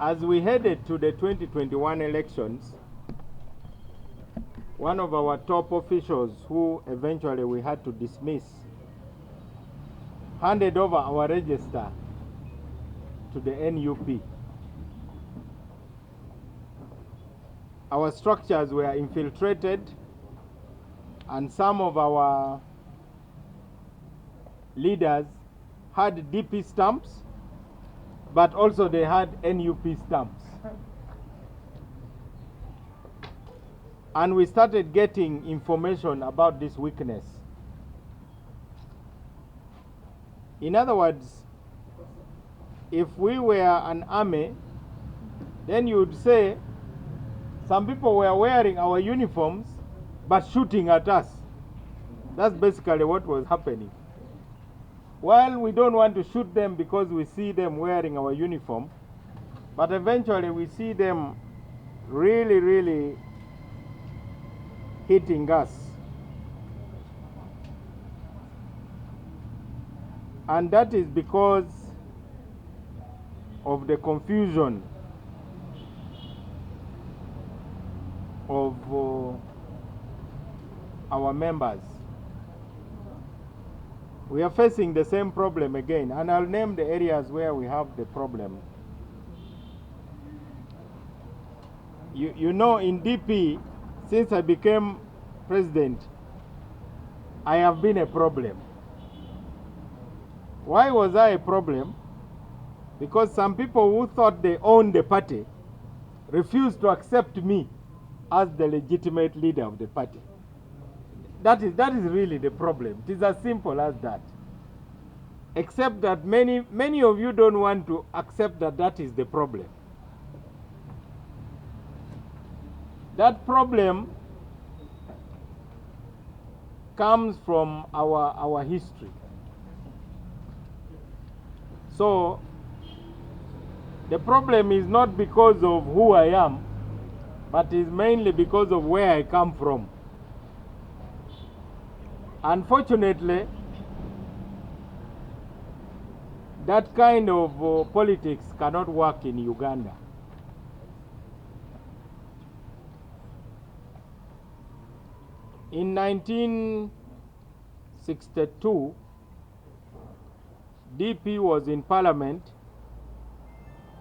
As we headed to the 2021 elections, one of our top officials, who eventually we had to dismiss, handed over our register to the NUP. Our structures were infiltrated, and some of our leaders had DP stamps, but also they had NUP stamps. And we started getting information about this weakness. In other words, if we were an army, then you would say some people were wearing our uniforms but shooting at us. That's basically what was happening. Well, we don't want to shoot them because we see them wearing our uniform, but eventually we see them really hitting us. And that is because of the confusion of our members. We are facing the same problem again, and I'll name the areas where we have the problem. You know, in DP, since I became president, I have been a problem. Why was I a problem? Because some people who thought they owned the party refused to accept me as the legitimate leader of the party. That is really the problem. It is as simple as that. Except that many of you don't want to accept that that is the problem. That problem comes from our history. So the problem is not because of who I am, but is mainly because of where I come from. Unfortunately, that kind of politics cannot work in Uganda. In 1962, DP was in parliament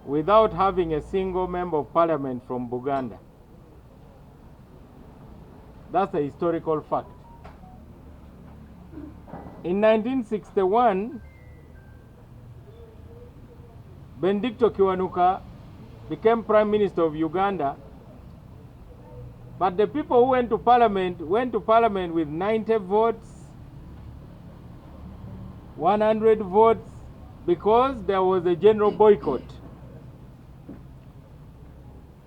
without having a single member of parliament from Buganda. That's a historical fact. In 1961, Benedicto Kiwanuka became Prime Minister of Uganda, but the people who went to parliament with 90 votes, 100 votes, because there was a general boycott.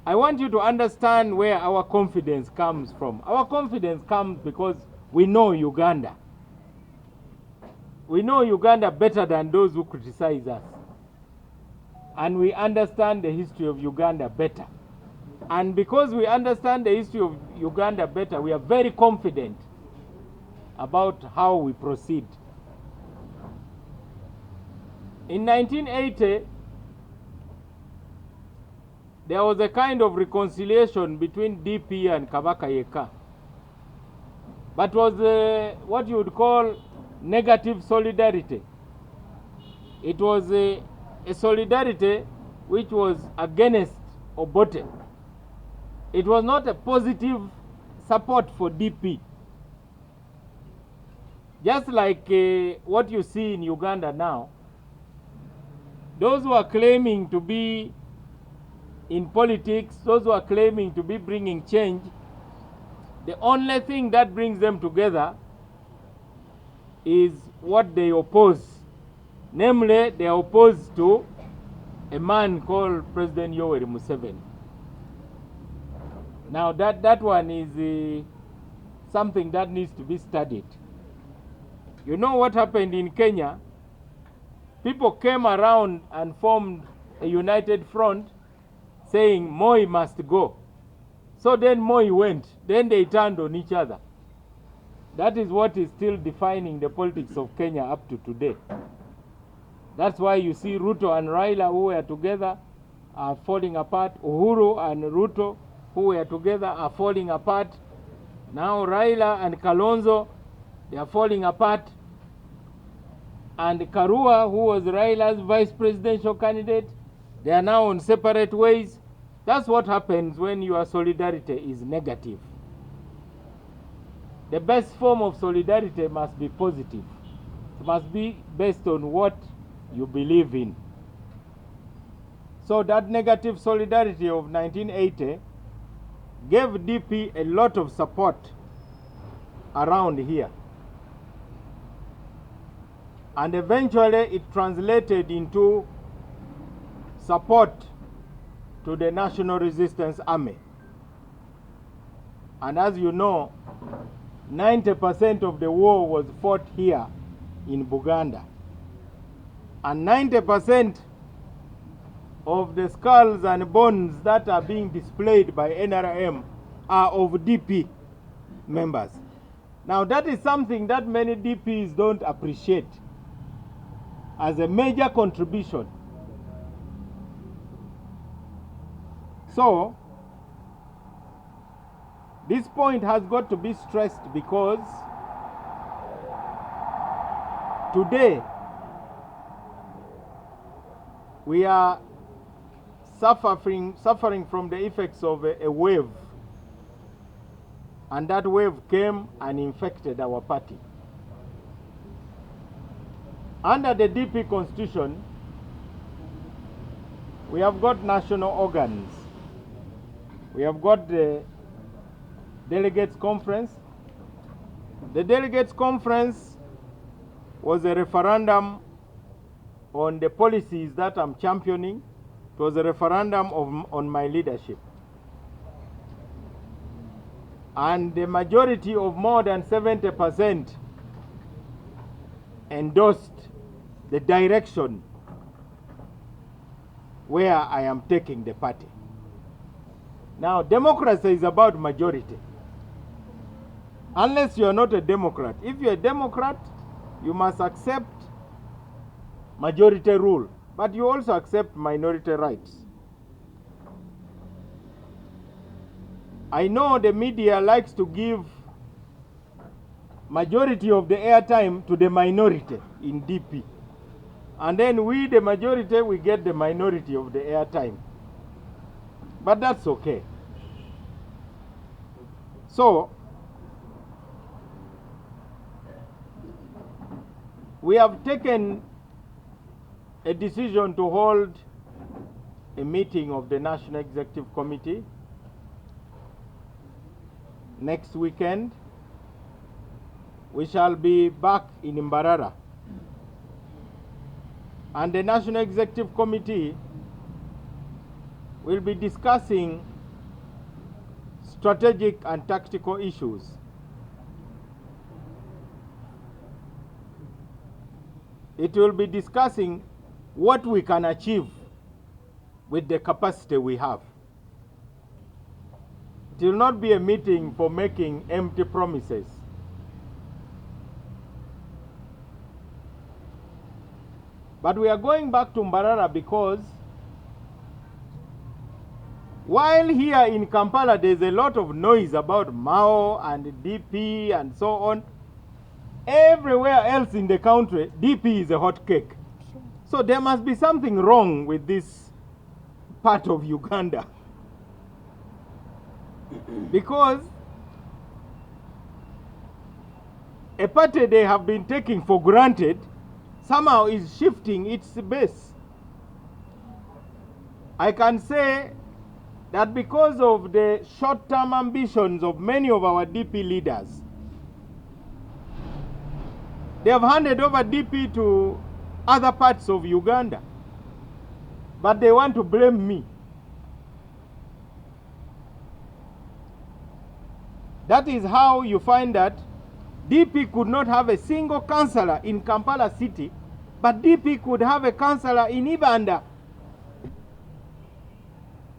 I want you to understand where our confidence comes from. Our confidence comes because we know Uganda. We know Uganda better than those who criticize us. And we understand the history of Uganda better. And because we understand the history of Uganda better, we are very confident about how we proceed. In 1980, there was a kind of reconciliation between DP and Kabaka Yeka. But was what you would call negative solidarity. It was a solidarity which was against Obote. It was not a positive support for DP. Just like what you see in Uganda now, those who are claiming to be in politics, those who are claiming to be bringing change, the only thing that brings them together is what they oppose. Namely, they are opposed to a man called President Yoweri Museveni. Now that one is something that needs to be studied. You know what happened in Kenya? People came around and formed a united front saying Moi must go. So then Moi went. Then they turned on each other. That is what is still defining the politics of Kenya up to today. That's why you see Ruto and Raila, who were together, are falling apart. Uhuru and Ruto, who were together, are falling apart. Now Raila and Kalonzo, they are falling apart. And Karua, who was Raila's vice presidential candidate, they are now on separate ways. That's what happens when your solidarity is negative. The best form of solidarity must be positive. It must be based on what you believe in. So that negative solidarity of 1980 gave DP a lot of support around here. And eventually it translated into support to the National Resistance Army. And as you know, 90% of the war was fought here in Buganda. And 90% of the skulls and bones that are being displayed by NRM are of DP members. Now that is something that many DPs don't appreciate as a major contribution. So this point has got to be stressed because today we are suffering from the effects of a wave, and that wave came and infected our party. Under the DP constitution, we have got national organs. We have got the Delegates Conference. The Delegates Conference was a referendum on the policies that I'm championing. It was a referendum on my leadership. And the majority of more than 70% endorsed the direction where I am taking the party. Now, democracy is about majority. Unless you are not a Democrat. If you're a Democrat, you must accept majority rule, but you also accept minority rights. I know the media likes to give majority of the airtime to the minority in DP. And then we, the majority, we get the minority of the airtime. But that's okay. So, we have taken a decision to hold a meeting of the National Executive Committee next weekend. We shall be back in Mbarara. And the National Executive Committee will be discussing strategic and tactical issues. It will be discussing what we can achieve with the capacity we have. It will not be a meeting for making empty promises. But we are going back to Mbarara because while here in Kampala there's a lot of noise about Mao and DP and so on, everywhere else in the country, DP is a hot cake. So there must be something wrong with this part of Uganda. Because a party they have been taking for granted somehow is shifting its base. I can say that because of the short-term ambitions of many of our DP leaders, they have handed over DP to other parts of Uganda. But they want to blame me. That is how you find that DP could not have a single councillor in Kampala city, but DP could have a councillor in Ibanda.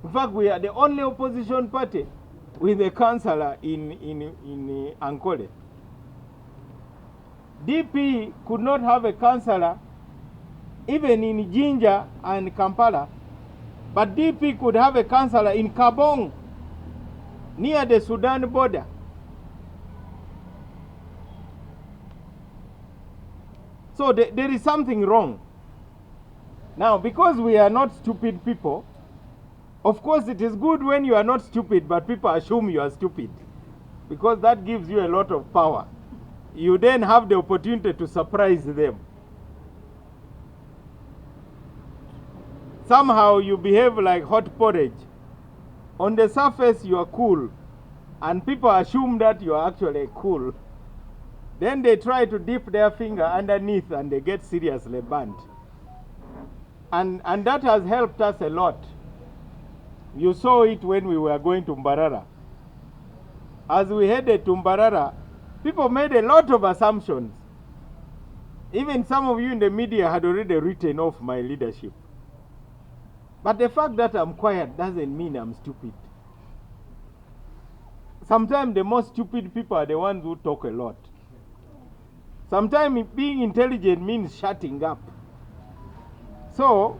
In fact, we are the only opposition party with a councillor in Ankole. DP could not have a councillor even in Jinja and Kampala, But DP could have a councillor in Kabong, near the Sudan border. So there is something wrong. Now, because we are not stupid people, of course it is good when you are not stupid, but people assume you are stupid, because that gives you a lot of power. You then have the opportunity to surprise them. Somehow you behave like hot porridge. On the surface you are cool, and people assume that you are actually cool. Then they try to dip their finger underneath and they get seriously burnt. And that has helped us a lot. You saw it when we were going to Mbarara. As we headed to Mbarara, people made a lot of assumptions. Even some of you in the media had already written off my leadership. But the fact that I'm quiet doesn't mean I'm stupid. Sometimes the most stupid people are the ones who talk a lot. Sometimes being intelligent means shutting up. So,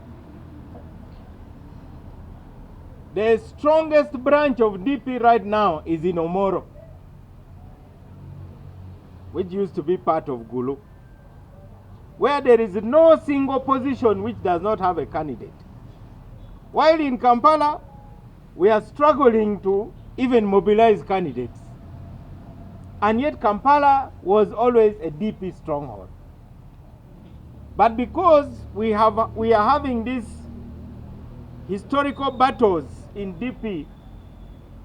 the strongest branch of DP right now is in Omoro, which used to be part of Gulu, where there is no single position which does not have a candidate. While in Kampala, we are struggling to even mobilize candidates. And yet Kampala was always a DP stronghold. But because we are having these historical battles in DP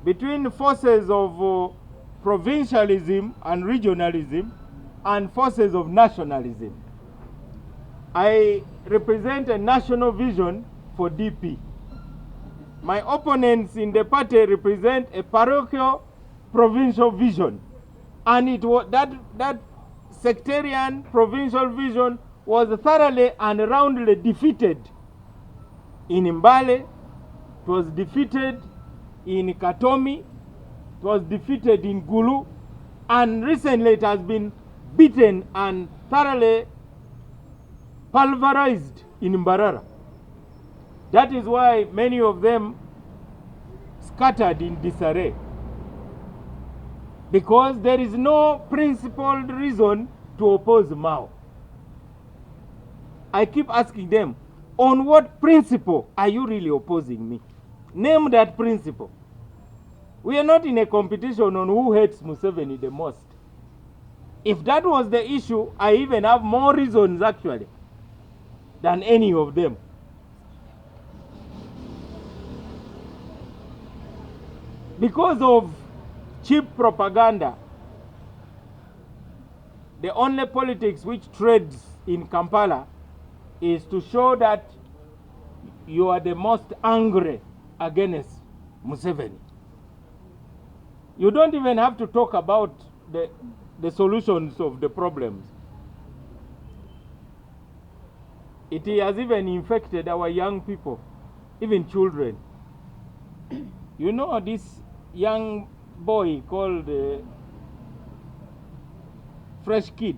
between forces of provincialism and regionalism and forces of nationalism, I represent a national vision for DP. My opponents in the party represent a parochial provincial vision. And it was that sectarian provincial vision was thoroughly and roundly defeated in Mbale, it was defeated in Katomi, it was defeated in Gulu, and recently it has been beaten and thoroughly pulverized in Mbarara. That is why many of them scattered in disarray, because there is no principled reason to oppose Mao. I keep asking them, on what principle are you really opposing me? Name that principle. We are not in a competition on who hates Museveni the most. If that was the issue, I even have more reasons actually than any of them. Because of cheap propaganda, the only politics which trades in Kampala is to show that you are the most angry against Museveni. You don't even have to talk about the solutions of the problems. It has even infected our young people, even children. You know this young boy called Fresh Kid.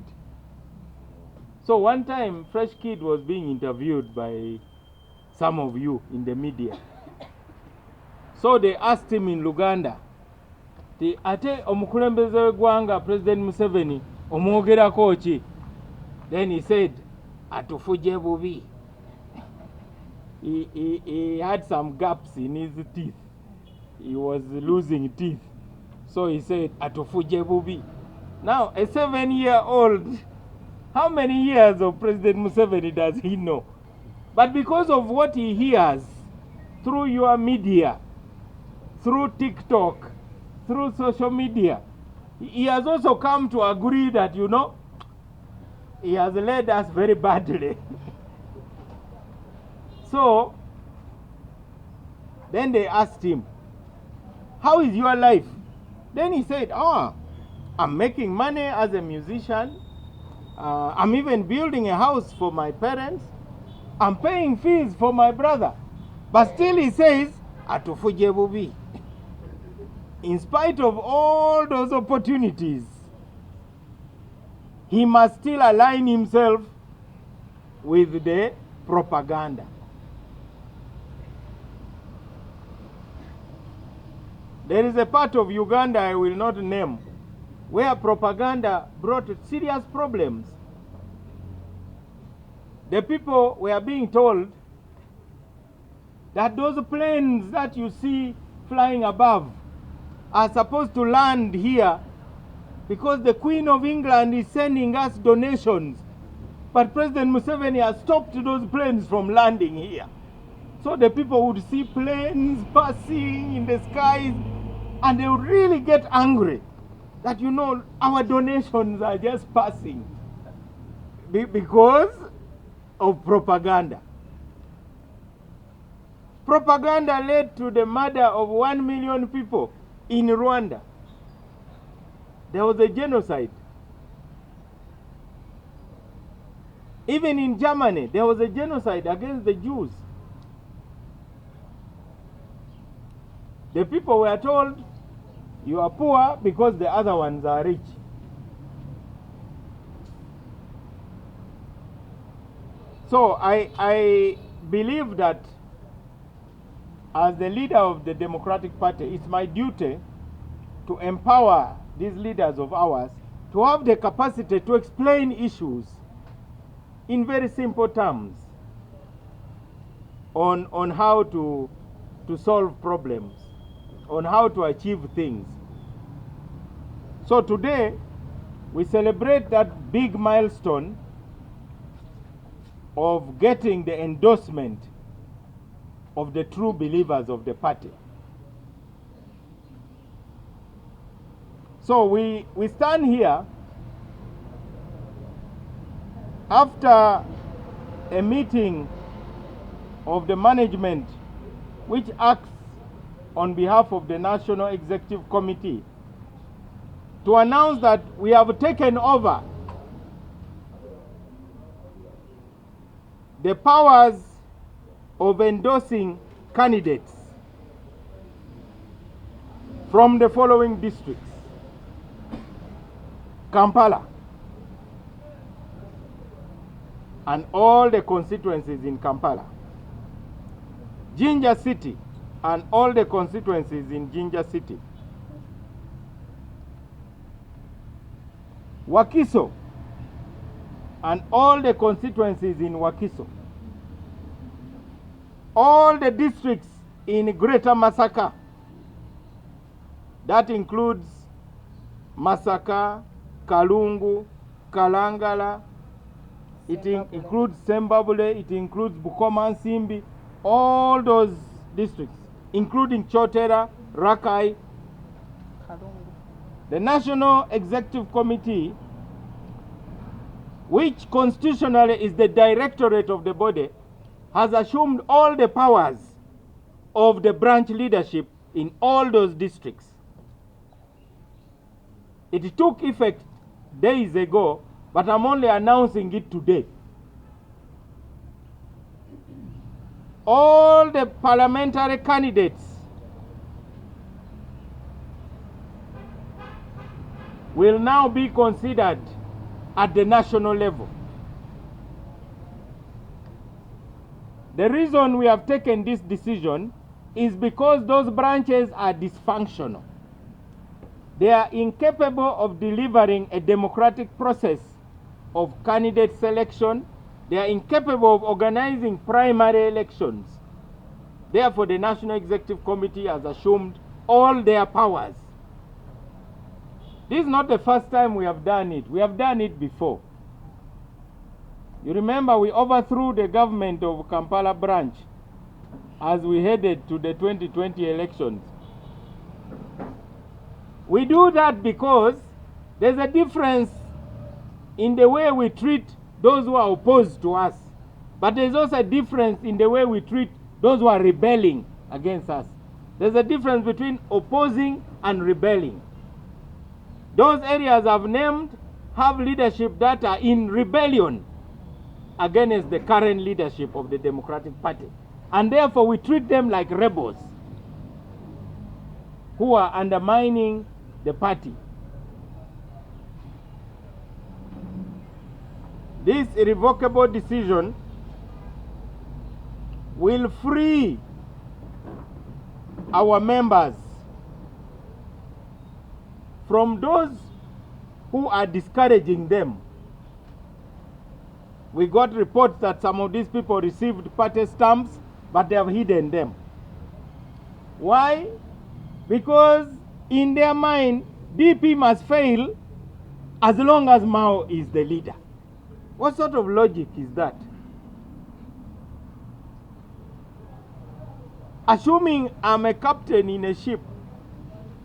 So one time, Fresh Kid was being interviewed by some of you in the media. So they asked him in Luganda, ate omukulembeze w'eggwanga President Museveni omwogerako ki? Then he said, atufuje bubi. He had some gaps in his teeth. He was losing teeth. So he said, atufuje bubi. Now, a 7-year-old, how many years of President Museveni does he know? But because of what he hears through your media, through TikTok, through social media, he has also come to agree that, you know, he has led us very badly. So, then they asked him, how is your life? Then he said, I'm making money as a musician. I'm even building a house for my parents. I'm paying fees for my brother. But still he says, atufuje bubi. In spite of all those opportunities, he must still align himself with the propaganda. There is a part of Uganda I will not name where propaganda brought serious problems. The people were being told that those planes that you see flying above are supposed to land here because the Queen of England is sending us donations. But President Museveni has stopped those planes from landing here. So the people would see planes passing in the skies and they would really get angry that, you know, our donations are just passing because of propaganda. Propaganda led to the murder of 1 million people in Rwanda. There was a genocide. Even in Germany, there was a genocide against the Jews. The people were told, you are poor because the other ones are rich. So I believe that as the leader of the Democratic Party, it's my duty to empower these leaders of ours to have the capacity to explain issues in very simple terms on how to solve problems, on how to achieve things. So today, we celebrate that big milestone of getting the endorsement of the true believers of the party. So we stand here after a meeting of the management which acts on behalf of the National Executive Committee to announce that we have taken over the powers of endorsing candidates from the following districts: Kampala and all the constituencies in Kampala, Jinja City and all the constituencies in Jinja City, Wakiso and all the constituencies in Wakiso, all the districts in Greater Masaka, that includes Masaka, Kalungu, Kalangala, it includes Sembabule, it includes Bukoma, Simbi, all those districts, including Chotera, Rakai. The National Executive Committee, which constitutionally is the directorate of the body, has assumed all the powers of the branch leadership in all those districts. It took effect days ago, but I'm only announcing it today. All the parliamentary candidates will now be considered at the national level. The reason we have taken this decision is because those branches are dysfunctional. They are incapable of delivering a democratic process of candidate selection. They are incapable of organizing primary elections. Therefore, the National Executive Committee has assumed all their powers. This is not the first time we have done it. We have done it before. You remember we overthrew the government of Kampala branch as we headed to the 2020 elections. We do that because there's a difference in the way we treat those who are opposed to us. But there's also a difference in the way we treat those who are rebelling against us. There's a difference between opposing and rebelling. Those areas I've named have leadership that are in rebellion against the current leadership of the Democratic Party. And therefore we treat them like rebels who are undermining the party. This irrevocable decision will free our members from those who are discouraging them. We got reports that some of these people received party stamps, but they have hidden them. Why? Because in their mind, DP must fail as long as Mao is the leader. What sort of logic is that? Assuming I'm a captain in a ship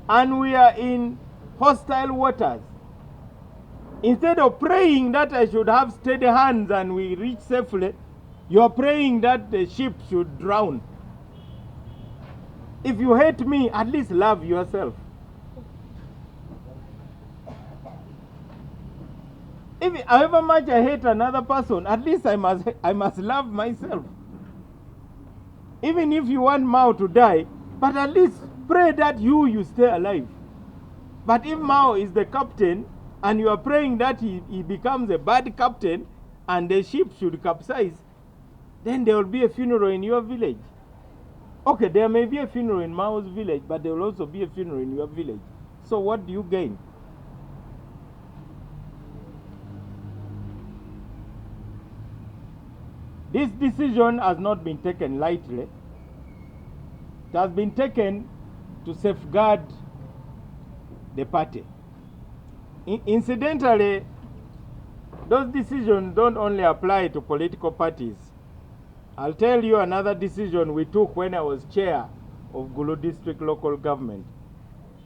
and we are in hostile waters, instead of praying that I should have steady hands and we reach safely, you're praying that the ship should drown. If you hate me, at least love yourself. If however much I hate another person, at least I must love myself. Even if you want Mao to die, but at least pray that you stay alive. But if Mao is the captain and you are praying that he becomes a bad captain and the ship should capsize, then there will be a funeral in your village. Okay, there may be a funeral in Mao's village, but there will also be a funeral in your village. So what do you gain? This decision has not been taken lightly. It has been taken to safeguard the party. Incidentally, those decisions don't only apply to political parties. I'll tell you another decision we took when I was chair of Gulu District Local Government.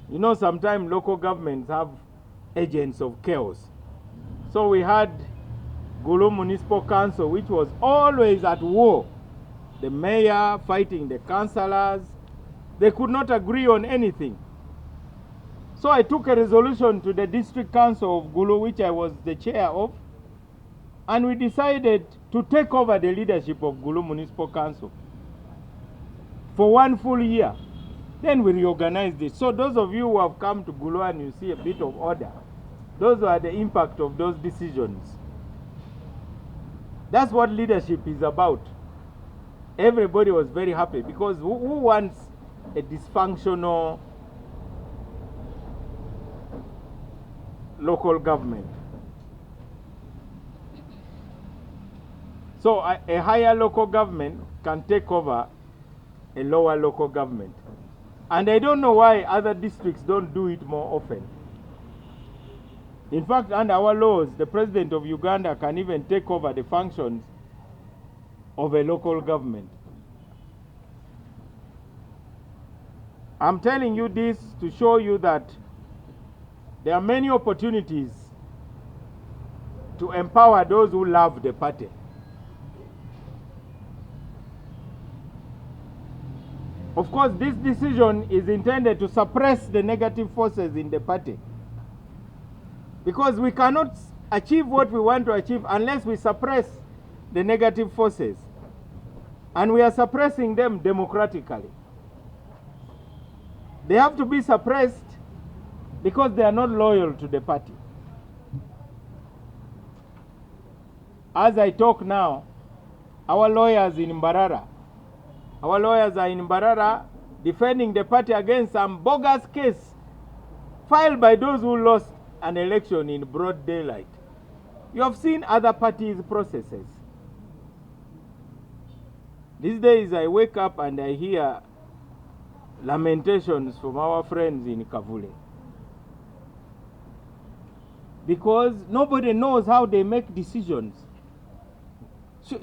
You know, sometimes local governments have agents of chaos. So we had Gulu Municipal Council, which was always at war. The mayor fighting the councilors. They could not agree on anything. So I took a resolution to the District Council of Gulu, which I was the chair of, and we decided to take over the leadership of Gulu Municipal Council for 1 full year. Then we reorganized it. So those of you who have come to Gulu and you see a bit of order, those are the impact of those decisions. That's what leadership is about. Everybody was very happy because who wants a dysfunctional local government? So a higher local government can take over a lower local government. And I don't know why other districts don't do it more often. In fact, under our laws, the president of Uganda can even take over the functions of a local government. I'm telling you this to show you that there are many opportunities to empower those who love the party. Of course, this decision is intended to suppress the negative forces in the party. Because we cannot achieve what we want to achieve unless we suppress the negative forces. And we are suppressing them democratically. They have to be suppressed because they are not loyal to the party. As I talk now, our lawyers in Mbarara, our lawyers are in Mbarara defending the party against some bogus case filed by those who lost an election in broad daylight. You have seen other parties' processes. These days I wake up and I hear lamentations from our friends in Kavule. Because nobody knows how they make decisions.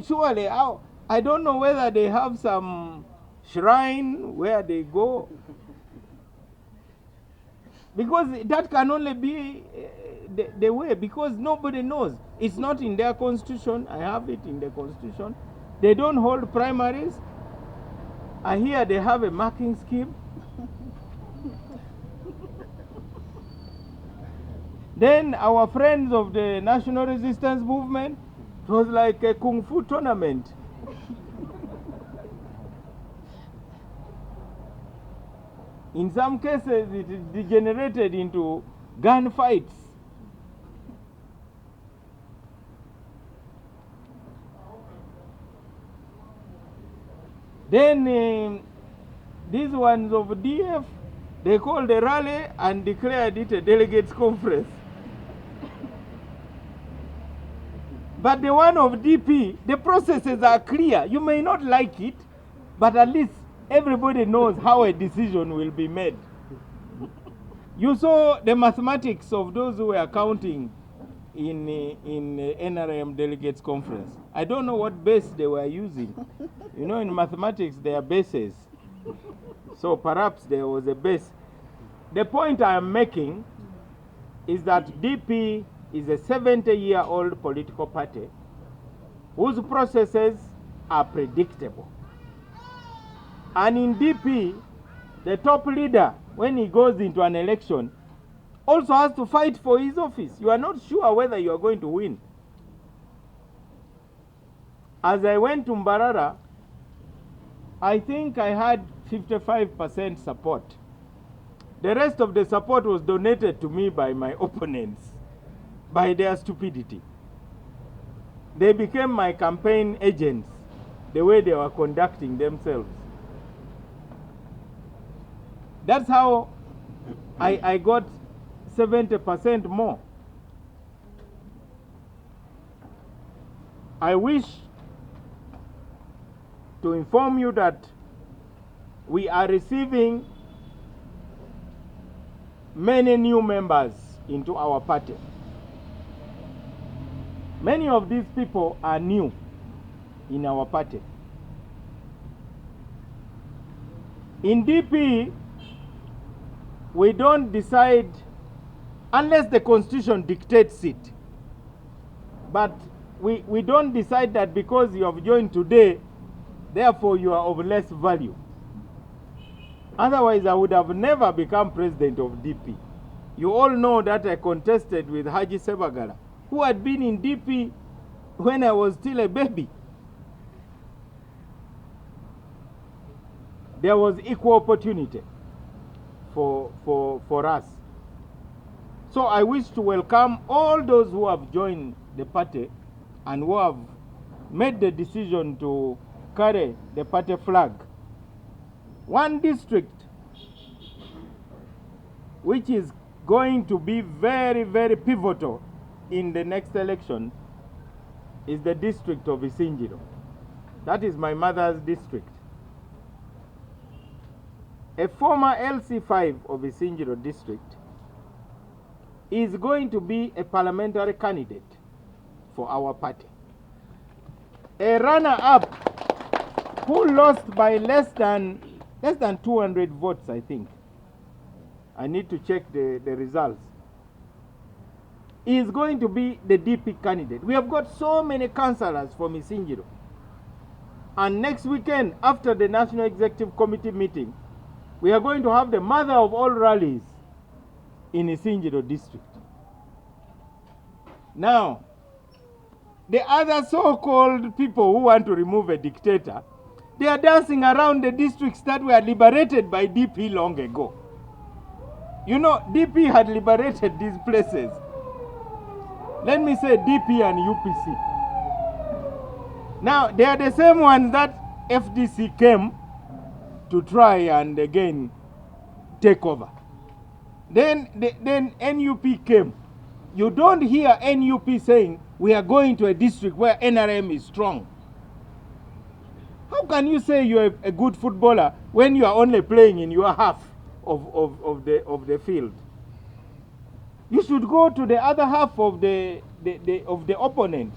Surely, I don't know whether they have some shrine where they go. Because that can only be the way, because nobody knows. It's not in their constitution. I have it in the constitution. They don't hold primaries. I hear they have a marking scheme. Then our friends of the National Resistance Movement, it was like a kung fu tournament. In some cases, it degenerated into gunfights. Then these ones of DF, They called a rally and declared it a delegates conference. But the one of DP, the processes are clear. You may not like it, but at least everybody knows how a decision will be made. You saw the mathematics of those who were counting in NRM delegates conference. I don't know what base they were using. You know, in mathematics there are bases. So perhaps there was a base. The point I am making is that DP is a 70-year-old political party whose processes are predictable. And in DP, the top leader, when he goes into an election, also has to fight for his office. You are not sure whether you are going to win. As I went to Mbarara, I think I had 55% support. The rest of the support was donated to me by my opponents, by their stupidity. They became my campaign agents, the way they were conducting themselves. That's how I got 70% more. I wish to inform you that we are receiving many new members into our party. Many of these people are new in our party. In DP, we don't decide unless the constitution dictates it. But we don't decide that because you have joined today, therefore you are of less value. Otherwise, I would have never become president of DP. You all know that I contested with Haji Sebagala, who had been in DP when I was still a baby. There was equal opportunity for us. So I wish to welcome all those who have joined the party and who have made the decision to carry the party flag. One district which is going to be very, very pivotal in the next election is the district of Isinjiro. That is my mother's district. A former LC5 of Isinjiro district is going to be a parliamentary candidate for our party. A runner-up who lost by less than 200 votes, I think. I need to check the results. Is going to be the DP candidate. We have got so many councillors from Isinjiro. And next weekend, after the National Executive Committee meeting, we are going to have the mother of all rallies in Isinjiro district. Now, the other so-called people who want to remove a dictator, they are dancing around the districts that were liberated by DP long ago. You know, DP had liberated these places. Let me say DP and UPC. Now, they are the same ones that FDC came to try and again take over. Then NUP came. You don't hear NUP saying, we are going to a district where NRM is strong. How can you say you're a good footballer when you are only playing in your half of the field? You should go to the other half of the opponent.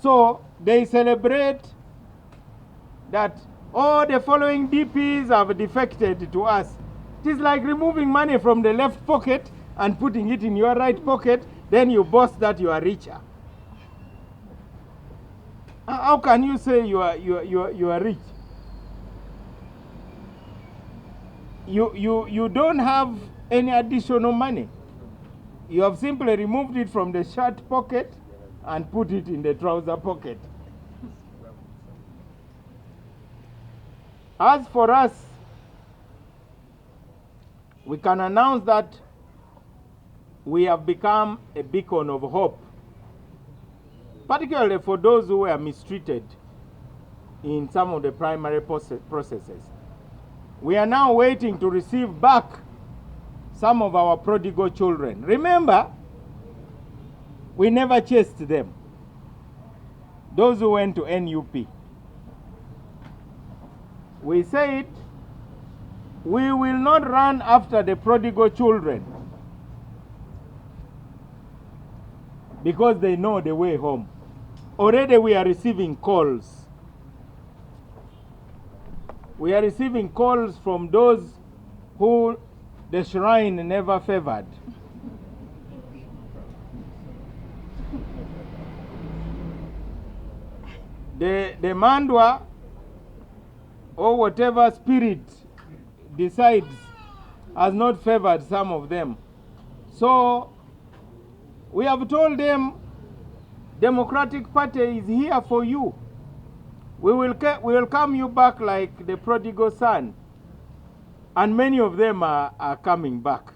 So they celebrate that all the following DPs have defected to us. It is like removing money from the left pocket and putting it in your right pocket, then you boast that you are richer. How can you say you are rich? You don't have any additional money. You have simply removed it from the shirt pocket and put it in the trouser pocket. As for us, we can announce that we have become a beacon of hope, particularly for those who were mistreated in some of the primary processes. We are now waiting to receive back some of our prodigal children. Remember, we never chased them. Those who went to NUP. We said, we will not run after the prodigal children because they know the way home. Already we are receiving calls. We are receiving calls from those who the shrine never favored. The Mandwa or whatever spirit decides has not favored some of them. So we have told them, Democratic Party is here for you. We will come you back like the prodigal son. And many of them are coming back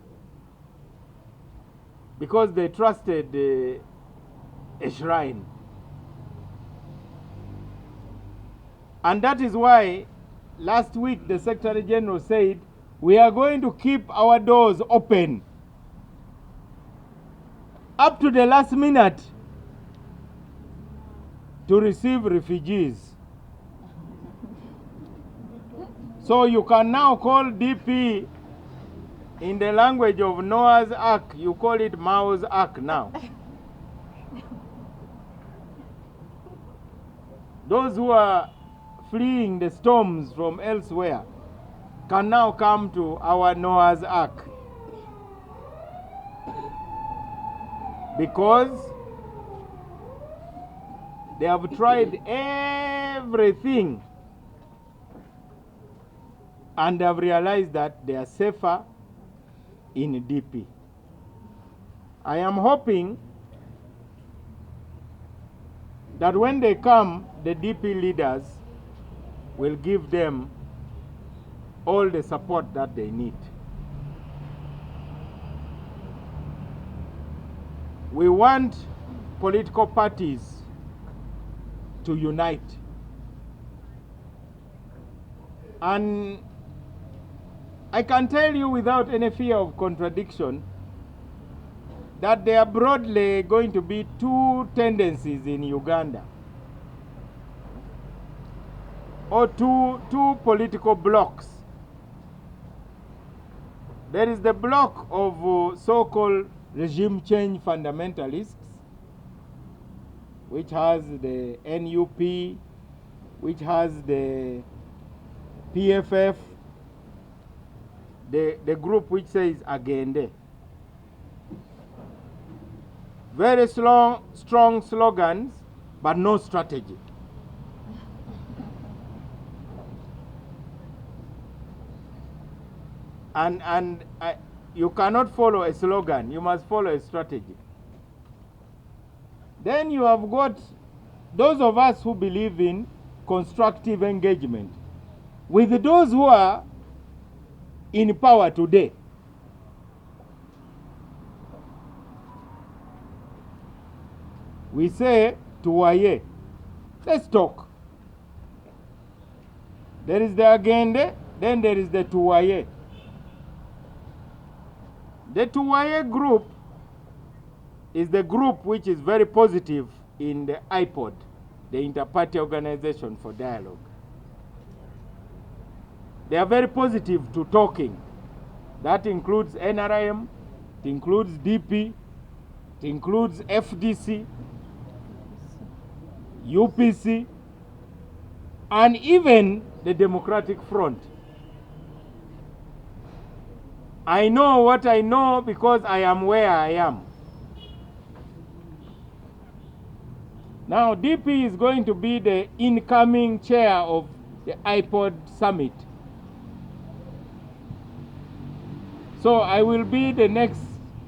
because they trusted a shrine. And that is why last week the Secretary General said, we are going to keep our doors open up to the last minute to receive refugees. So you can now call DP in the language of Noah's Ark, you call it Mao's Ark now. Those who are fleeing the storms from elsewhere can now come to our Noah's Ark. Because they have tried everything and have realized that they are safer in DP. I am hoping that when they come, the DP leaders will give them all the support that they need. We want political parties to unite. And I can tell you without any fear of contradiction that there are broadly going to be two tendencies in Uganda, or two political blocks. There is the block of so-called regime change fundamentalists, which has the NUP, which has the PFF, the group which says Agende. Very strong slogans, but no strategy. And you cannot follow a slogan, you must follow a strategy. Then you have got those of us who believe in constructive engagement with those who are in power today. We say to Waye, let's talk. There is the Agende, then there is the Tuwaye. The Tuwaye group is the group which is very positive in the IPOD, the Inter-Party Organization for Dialogue. They are very positive to talking. That includes NRM, it includes DP, it includes FDC, UPC, and even the Democratic Front. I know what I know because I am where I am. Now, DP is going to be the incoming chair of the IPOD summit. So I will be the next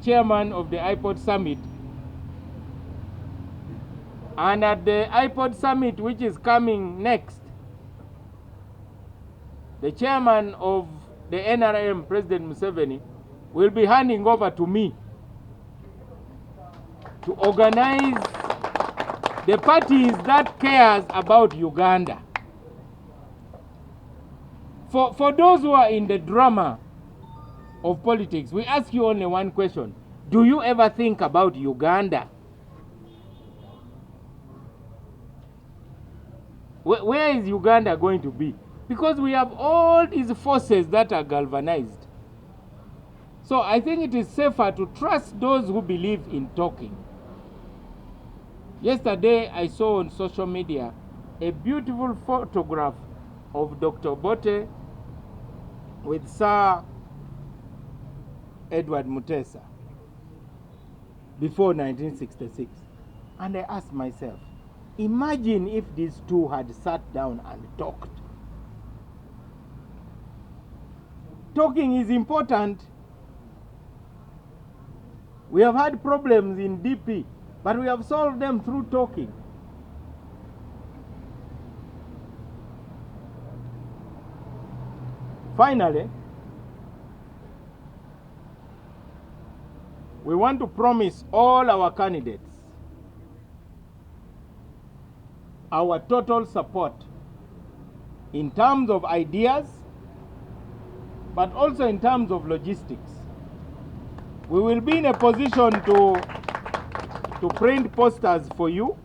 chairman of the IPOD summit. And at the IPOD summit, which is coming next, the chairman of the NRM, President Museveni, will be handing over to me to organize the parties that cares about Uganda. For those who are in the drama of politics, we ask you only one question. Do you ever think about Uganda? Where is Uganda going to be? Because we have all these forces that are galvanized. So I think it is safer to trust those who believe in talking. Yesterday I saw on social media a beautiful photograph of Dr. Bote with Sir Edward Mutesa before 1966. And I asked myself, imagine if these two had sat down and talked. Talking is important. We have had problems in DP, but we have solved them through talking. Finally, we want to promise all our candidates our total support in terms of ideas, but also in terms of logistics. We will be in a position to print posters for you.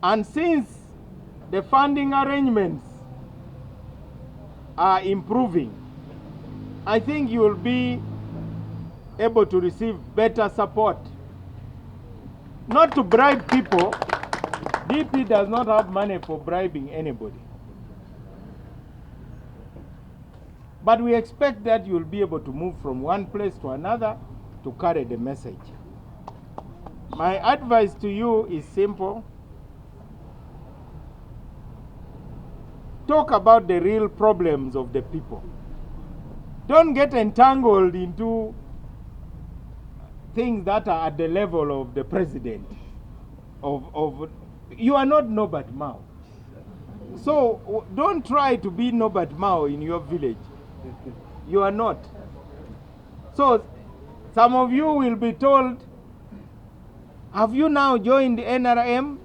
And since the funding arrangements are improving, I think you will be able to receive better support. Not to bribe people. DP does not have money for bribing anybody. But we expect that you will be able to move from one place to another to carry the message. My advice to you is simple. Talk about the real problems of the people. Don't get entangled into things that are at the level of the president. You are not Norbert Mao. So don't try to be Norbert Mao in your village. You are not. So some of you will be told, have you now joined the NRM?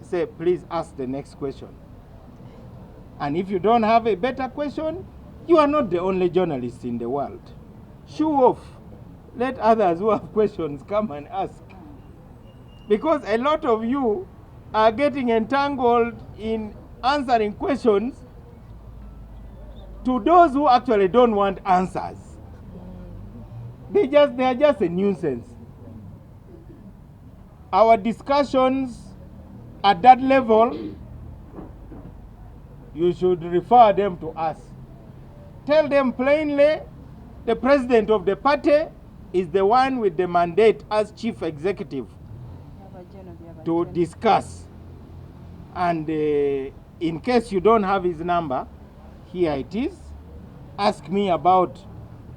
Say, please ask the next question. And if you don't have a better question, you are not the only journalist in the world. Show off. Let others who have questions come and ask. Because a lot of you are getting entangled in answering questions to those who actually don't want answers. They are just a nuisance. Our discussions at that level, you should refer them to us. Tell them plainly, the president of the party is the one with the mandate as chief executive to discuss. And in case you don't have his number, here it is. Ask me about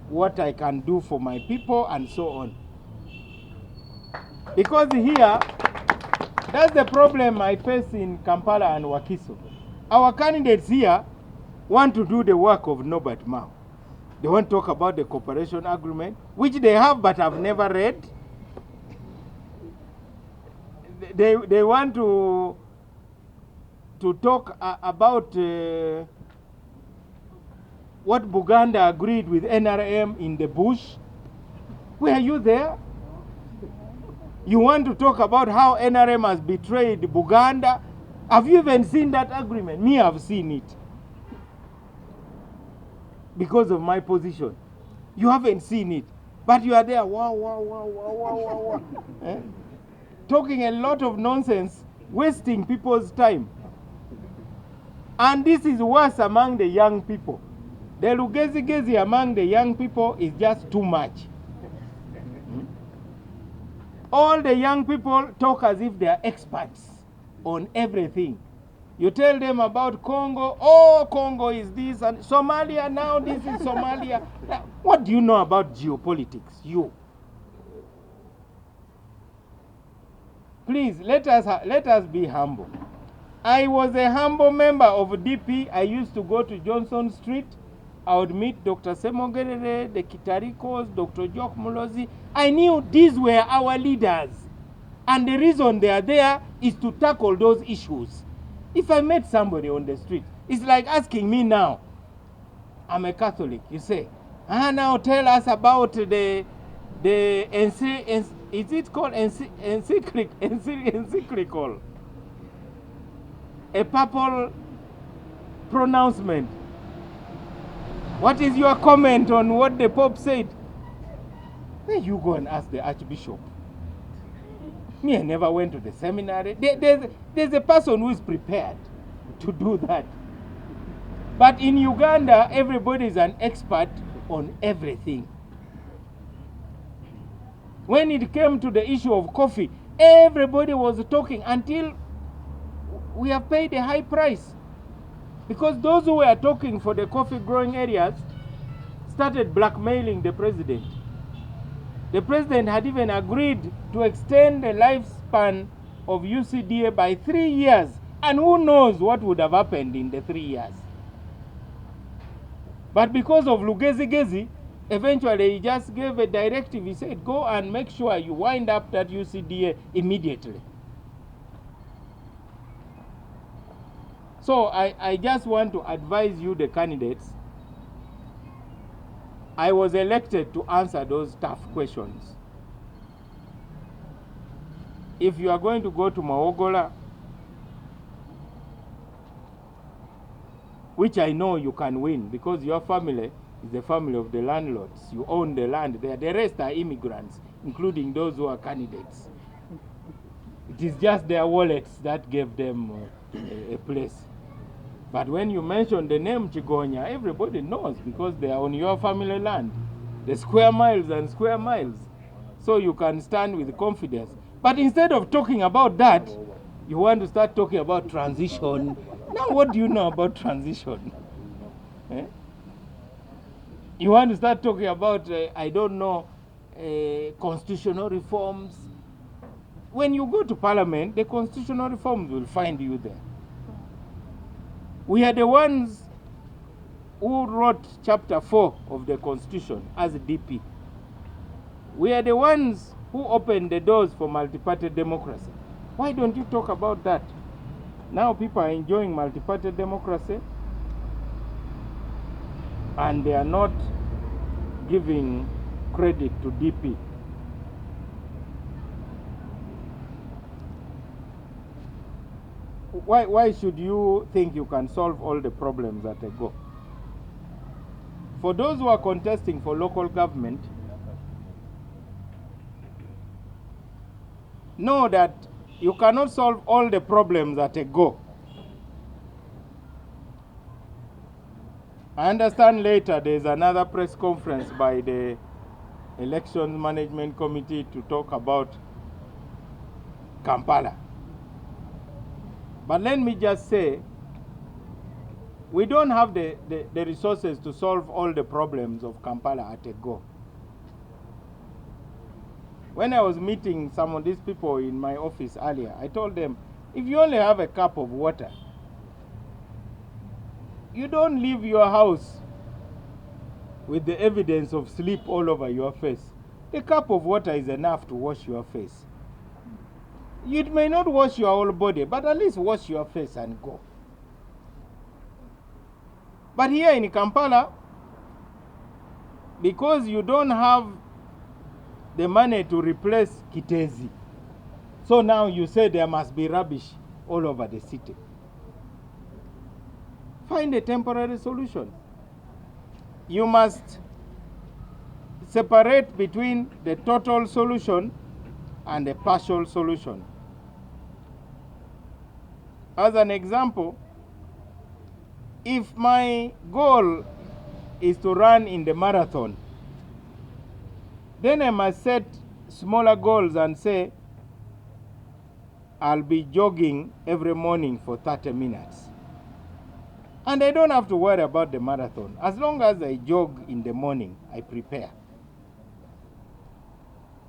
what I can do for my people and so on. Because here, that's the problem I face in Kampala and Wakiso. Our candidates here want to do the work of Norbert Mao. They want to talk about the cooperation agreement, which they have but have never read. They want to talk about what Buganda agreed with NRM in the bush. Were you there? You want to talk about how NRM has betrayed Buganda? Have you even seen that agreement? Me, I've seen it. Because of my position. You haven't seen it. But you are there, wow, wow, wow, wow, wow, wow, wow. Talking a lot of nonsense, wasting people's time. And this is worse among the young people. The lugezi-gezi among the young people is just too much. All the young people talk as if they are experts on everything. You tell them about Congo, oh, Congo is this, and Somalia, now this is Somalia. What do you know about geopolitics? You. Please, let us be humble. I was a humble member of DP. I used to go to Johnson Street. I would meet Dr. Semogerere, the Kitarikos, Dr. Jock Mulozi. I knew these were our leaders. And the reason they are there is to tackle those issues. If I met somebody on the street, it's like asking me now, I'm a Catholic, you say, now tell us about is it called encyclical? A papal pronouncement. What is your comment on what the Pope said? Then you go and ask the Archbishop. Me, I never went to the seminary. There's a person who is prepared to do that. But in Uganda, everybody is an expert on everything. When it came to the issue of coffee, everybody was talking until we have paid a high price. Because those who were talking for the coffee growing areas started blackmailing the president. The president had even agreed to extend the lifespan of UCDA by 3 years. And who knows what would have happened in the 3 years. But because of Lugezi, eventually he just gave a directive. He said, go and make sure you wind up that UCDA immediately. So I just want to advise you, the candidates. I was elected to answer those tough questions. If you are going to go to Mawogola, which I know you can win because your family is the family of the landlords. You own the land there. The rest are immigrants, including those who are candidates. It is just their wallets that gave them a place. But when you mention the name Chigonya, everybody knows because they are on your family land. The square miles and square miles. So you can stand with confidence. But instead of talking about that, you want to start talking about transition. Now what do you know about transition? You want to start talking about, I don't know, constitutional reforms. When you go to parliament, the constitutional reforms will find you there. We are the ones who wrote chapter 4 of the constitution as a DP. We are the ones who opened the doors for multi-party democracy. Why don't you talk about that? Now people are enjoying multi-party democracy and they are not giving credit to DP. Why should you think you can solve all the problems at a go? For those who are contesting for local government, know that you cannot solve all the problems at a go. I understand later there is another press conference by the Elections Management Committee to talk about Kampala. But let me just say, we don't have the resources to solve all the problems of Kampala at a go. When I was meeting some of these people in my office earlier, I told them, if you only have a cup of water, you don't leave your house with the evidence of sleep all over your face. A cup of water is enough to wash your face. You may not wash your whole body, but at least wash your face and go. But here in Kampala, because you don't have the money to replace Kitezi, so now you say there must be rubbish all over the city. Find a temporary solution. You must separate between the total solution and the partial solution. As an example, if my goal is to run in the marathon, then I must set smaller goals and say, I'll be jogging every morning for 30 minutes. And I don't have to worry about the marathon. As long as I jog in the morning, I prepare.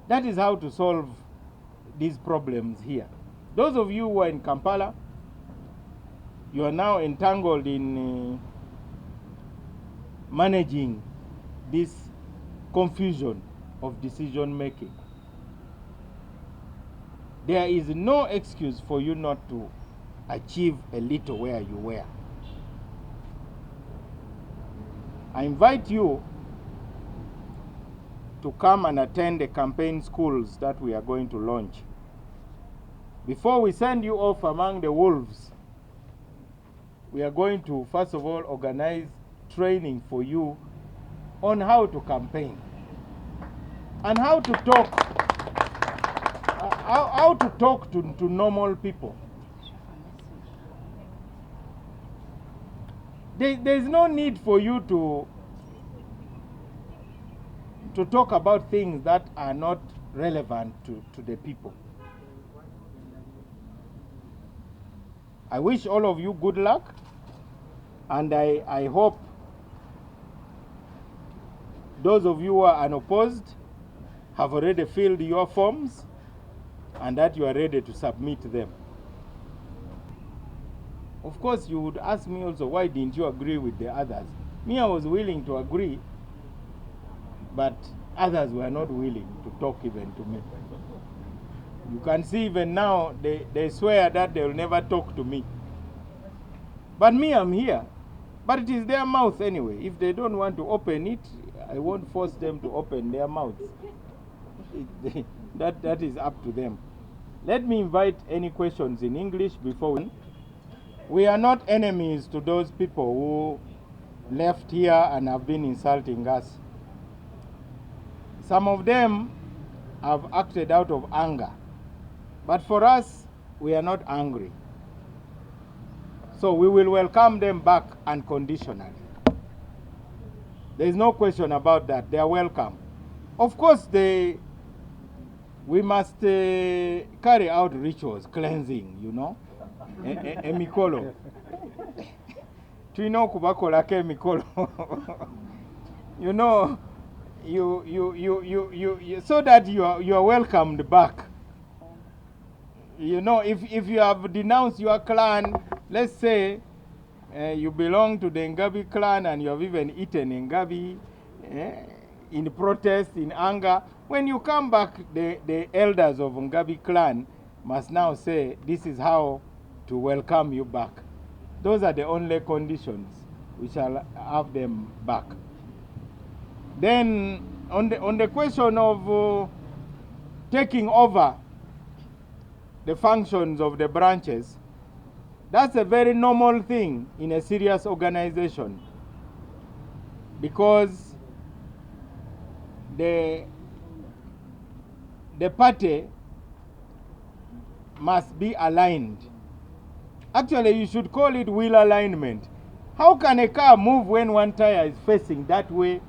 That is how to solve these problems here. Those of you who are in Kampala, you are now entangled in managing this confusion of decision making. There is no excuse for you not to achieve a little where you were. I invite you to come and attend the campaign schools that we are going to launch. Before we send you off among the wolves, we are going to, first of all, organize training for you on how to campaign and how to talk, how to talk to normal people. There's no need for you to talk about things that are not relevant to the people. I wish all of you good luck, and I hope those of you who are unopposed have already filled your forms and that you are ready to submit them. Of course, you would ask me also, why didn't you agree with the others? Me, I was willing to agree, but others were not willing to talk even to me. You can see even now, they swear that they will never talk to me. But me, I'm here. But it is their mouth anyway. If they don't want to open it, I won't force them to open their mouths. That is up to them. Let me invite any questions in English before we are not enemies to those people who left here and have been insulting us. Some of them have acted out of anger. But for us, we are not angry. So we will welcome them back unconditionally. There is no question about that. They are welcome. Of course, we must carry out rituals, cleansing, you know. Emikolo. Tuino kubakola ke emikolo. You know, you so that you are welcomed back. You know, if you have denounced your clan, let's say you belong to the Ngabi clan and you have even eaten Ngabi in protest, in anger, when you come back, the elders of Ngabi clan must now say, this is how to welcome you back. Those are the only conditions. We shall have them back. Then, on the question of taking over the functions of the branches, that's a very normal thing in a serious organization, because the party must be aligned. Actually, you should call it wheel alignment. How can a car move when one tire is facing that way,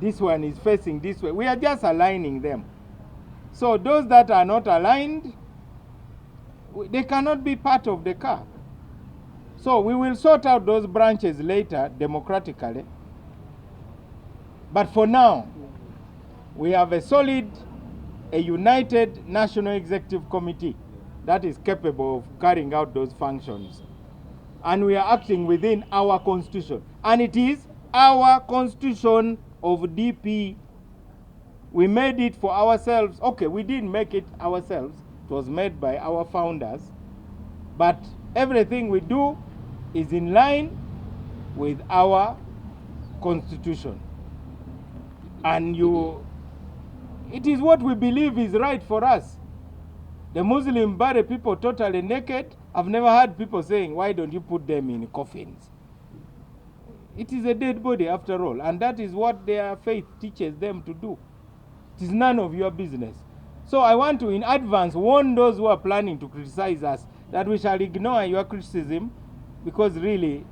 this one is facing this way? We are just aligning them. So those that are not aligned, they cannot be part of the car. So we will sort out those branches later democratically. But for now, we have a solid, a united National Executive Committee that is capable of carrying out those functions. And we are acting within our constitution. And it is our constitution of DP. We made it for ourselves. Okay, we didn't make it ourselves. It was made by our founders. But everything we do is in line with our constitution. And it is what we believe is right for us. The Muslim bury people totally naked. I've never heard people saying, why don't you put them in coffins? It is a dead body after all, and that is what their faith teaches them to do. It is none of your business. So I want to, in advance, warn those who are planning to criticize us that we shall ignore your criticism, because really,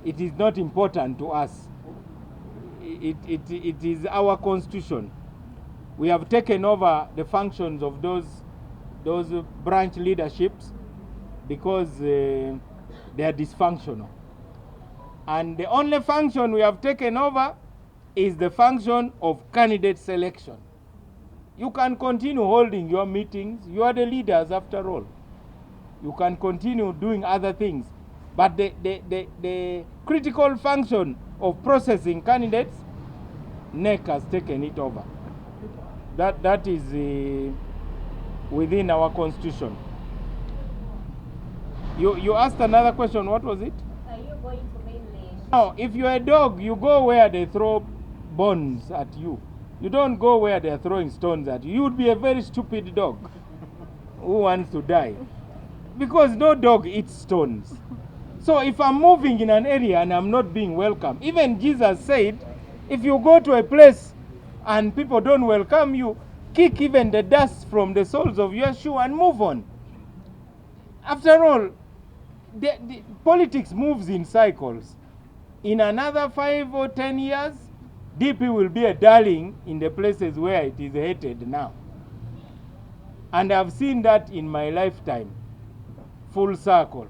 it is not important to us. It is our constitution. We have taken over the functions of those branch leaderships because they are dysfunctional. And the only function we have taken over is the function of candidate selection. You can continue holding your meetings. You are the leaders after all. You can continue doing other things. But the critical function of processing candidates, NEC has taken it over. That is within our constitution. You asked another question. What was it? Are you going to mainly? Now, if you're a dog, you go where they throw bones at you. You don't go where they're throwing stones at you. You would be a very stupid dog who wants to die. Because no dog eats stones. So if I'm moving in an area and I'm not being welcome, even Jesus said, if you go to a place and people don't welcome you, kick even the dust from the soles of your shoe and move on. After all, the politics moves in cycles. In another 5 or 10 years, DP will be a darling in the places where it is hated now. And I've seen that in my lifetime, full circle.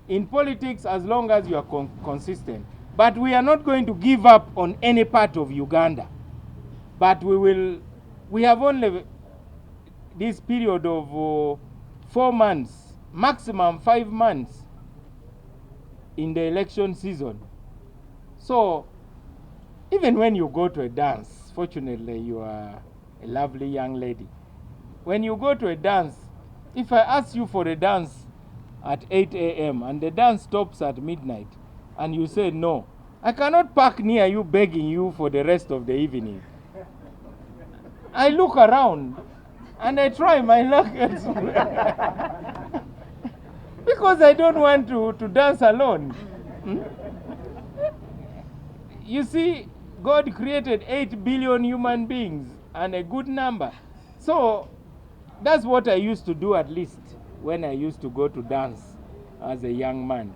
In politics, as long as you are consistent. But we are not going to give up on any part of Uganda. But we have only this period of 4 months, maximum 5 months in the election season. So even when you go to a dance, fortunately you are a lovely young lady. When you go to a dance, if I ask you for a dance at 8 a.m. and the dance stops at midnight and you say no, I cannot park near you begging you for the rest of the evening. I look around and I try my luck elsewhere. Because I don't want to dance alone. You see, God created 8 billion human beings and a good number. So that's what I used to do, at least when I used to go to dance as a young man.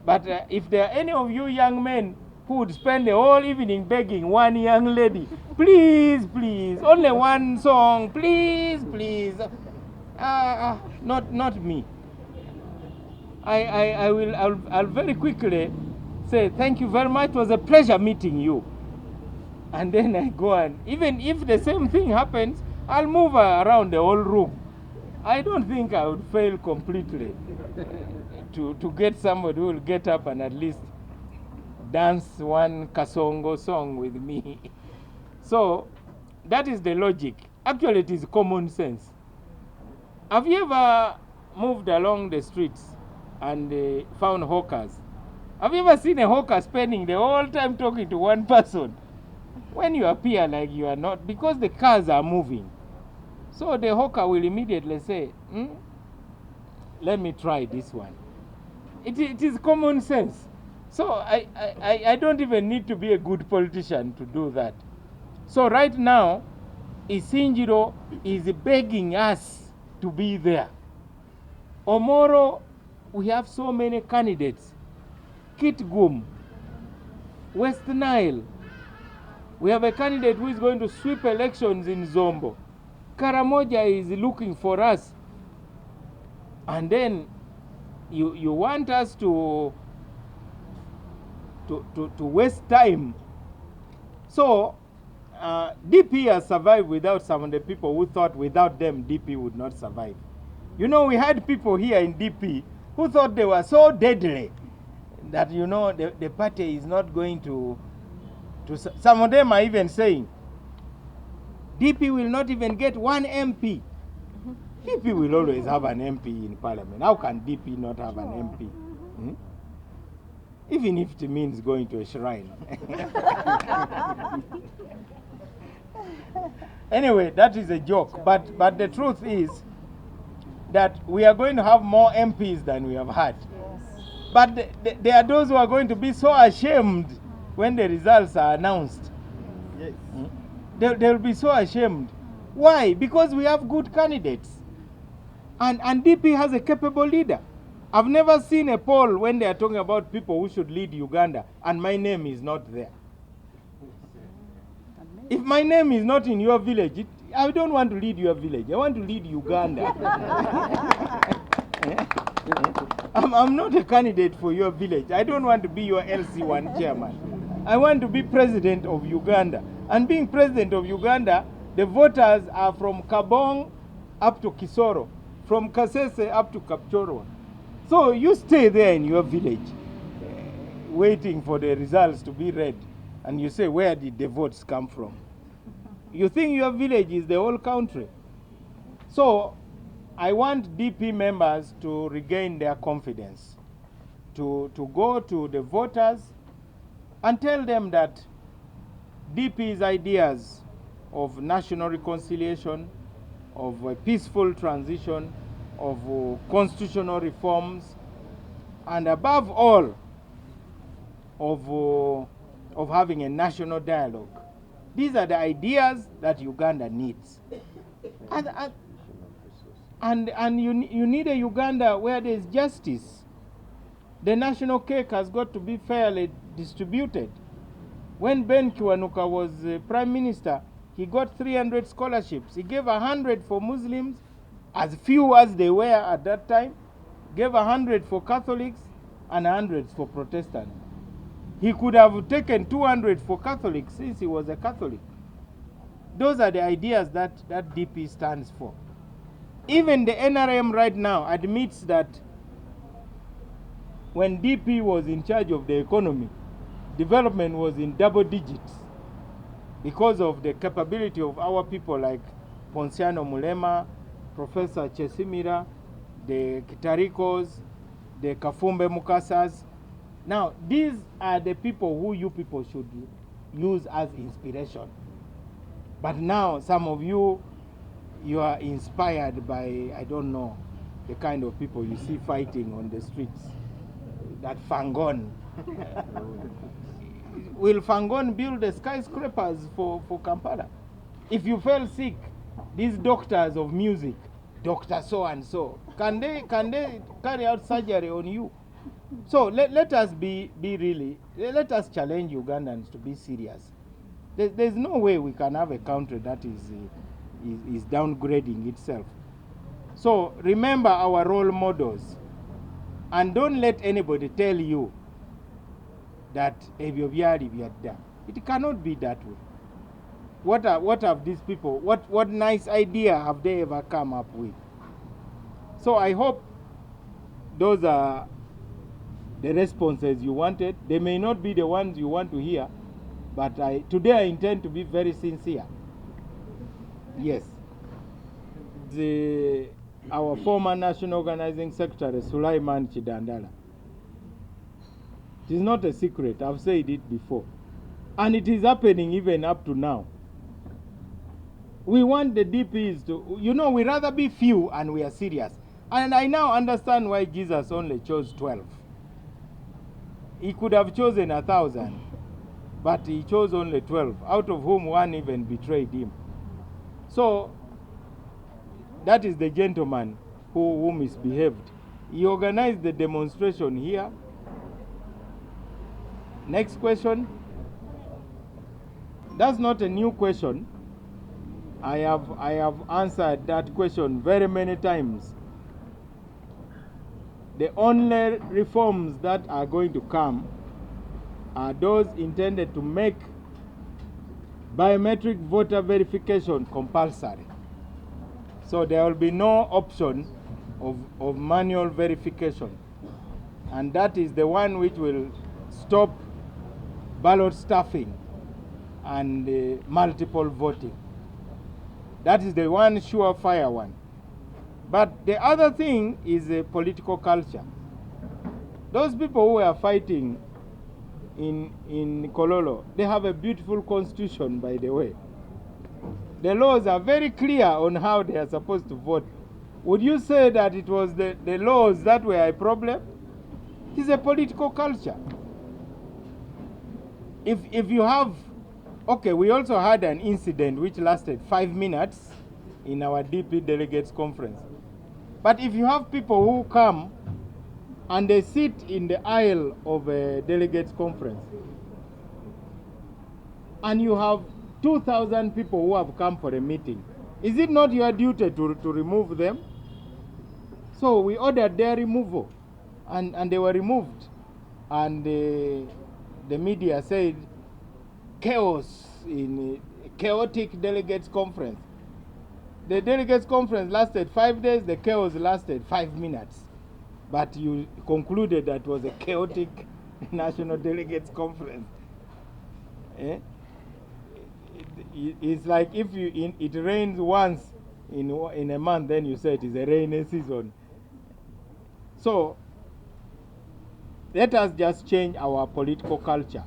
But if there are any of you young men who would spend the whole evening begging one young lady, please, please, only one song, please, please, not me. I'll very quickly say thank you very much. It was a pleasure meeting you. And then I go, and even if the same thing happens, I'll move around the whole room. I don't think I would fail completely to get somebody who will get up and at least dance one Kasongo song with me. So that is the logic. Actually, it is common sense. Have you ever moved along the streets and found hawkers? Have you ever seen a hawker spending the whole time talking to one person? When you appear like you are not, because the cars are moving. So the hawker will immediately say, let me try this one. It is common sense. So I don't even need to be a good politician to do that. So right now, Isinjiro is begging us to be there. Omoro, we have so many candidates. Kitgum, West Nile. We have a candidate who is going to sweep elections in Zombo. Karamoja is looking for us. And then you want us to waste time. So DP has survived without some of the people who thought without them DP would not survive. You know, we had people here in DP who thought they were so deadly that, you know, the party is not going to some of them are even saying DP will not even get one MP. DP will always have an MP in parliament. How can DP not have an MP? Even if it means going to a shrine. Anyway, that is a joke. But the truth is that we are going to have more MPs than we have had. Yes. But there are those who are going to be so ashamed when the results are announced. Yes. They'll be so ashamed. Why? Because we have good candidates. And DP has a capable leader. I've never seen a poll when they are talking about people who should lead Uganda and my name is not there. If my name is not in your village, I don't want to lead your village. I want to lead Uganda. I'm not a candidate for your village. I don't want to be your LC1 chairman. I want to be president of Uganda. And being president of Uganda, the voters are from Kabong up to Kisoro, from Kasese up to Kapchorwa. So you stay there in your village, waiting for the results to be read, and you say, where did the votes come from? You think your village is the whole country. So I want DP members to regain their confidence, to go to the voters and tell them that DP's ideas of national reconciliation, of a peaceful transition, of constitutional reforms, and above all, of having a national dialogue. These are the ideas that Uganda needs. And you need a Uganda where there is justice. The national cake has got to be fairly distributed. When Ben Kiwanuka was Prime Minister, he got 300 scholarships. He gave 100 for Muslims, as few as they were at that time, gave 100 for Catholics and 100 for Protestants. He could have taken 200 for Catholics since he was a Catholic. Those are the ideas that DP stands for. Even the NRM right now admits that when DP was in charge of the economy, development was in double digits because of the capability of our people like Ponciano Mulema, Professor Chesimira, the Kitarikos, the Kafumbe Mukasas. Now, these are the people who you people should use as inspiration. But now, some of you are inspired by, I don't know, the kind of people you see fighting on the streets. That Fangon. Will Fangon build the skyscrapers for Kampala? If you fell sick, these doctors of music, Dr. So-and-so, can they carry out surgery on you? So let us be really, let us challenge Ugandans to be serious. There's no way we can have a country that is downgrading itself. So remember our role models, and don't let anybody tell you that it cannot be that way. What have these people, what nice idea have they ever come up with? So I hope those are the responses you wanted. They may not be the ones you want to hear, but today I intend to be very sincere. Yes. Our former National Organizing Secretary, Sulaiman Chidandala. It is not a secret, I've said it before. And it is happening even up to now. We want the DPs to, we rather be few and we are serious. And I now understand why Jesus only chose 12. He could have chosen 1,000, but he chose only 12, out of whom one even betrayed him. So, that is the gentleman who misbehaved. He organized the demonstration here. Next question. That's not a new question. I have answered that question very many times. The only reforms that are going to come are those intended to make biometric voter verification compulsory. So there will be no option of manual verification. And that is the one which will stop ballot stuffing and multiple voting. That is the one surefire one. But the other thing is a political culture. Those people who are fighting in Kololo, they have a beautiful constitution, by the way. The laws are very clear on how they are supposed to vote. Would you say that it was the laws that were a problem? It is a political culture. If you have, okay, we also had an incident which lasted 5 minutes in our DP delegates conference. But if you have people who come and they sit in the aisle of a delegates conference, and you have 2,000 people who have come for a meeting, is it not your duty to remove them? So we ordered their removal, and they were removed. And the media said chaos in a chaotic delegates conference. The delegates conference lasted 5 days, the chaos lasted 5 minutes. But you concluded that it was a chaotic national delegates conference. It's like if it rains once in a month, then you say it is a rainy season. So let us just change our political culture.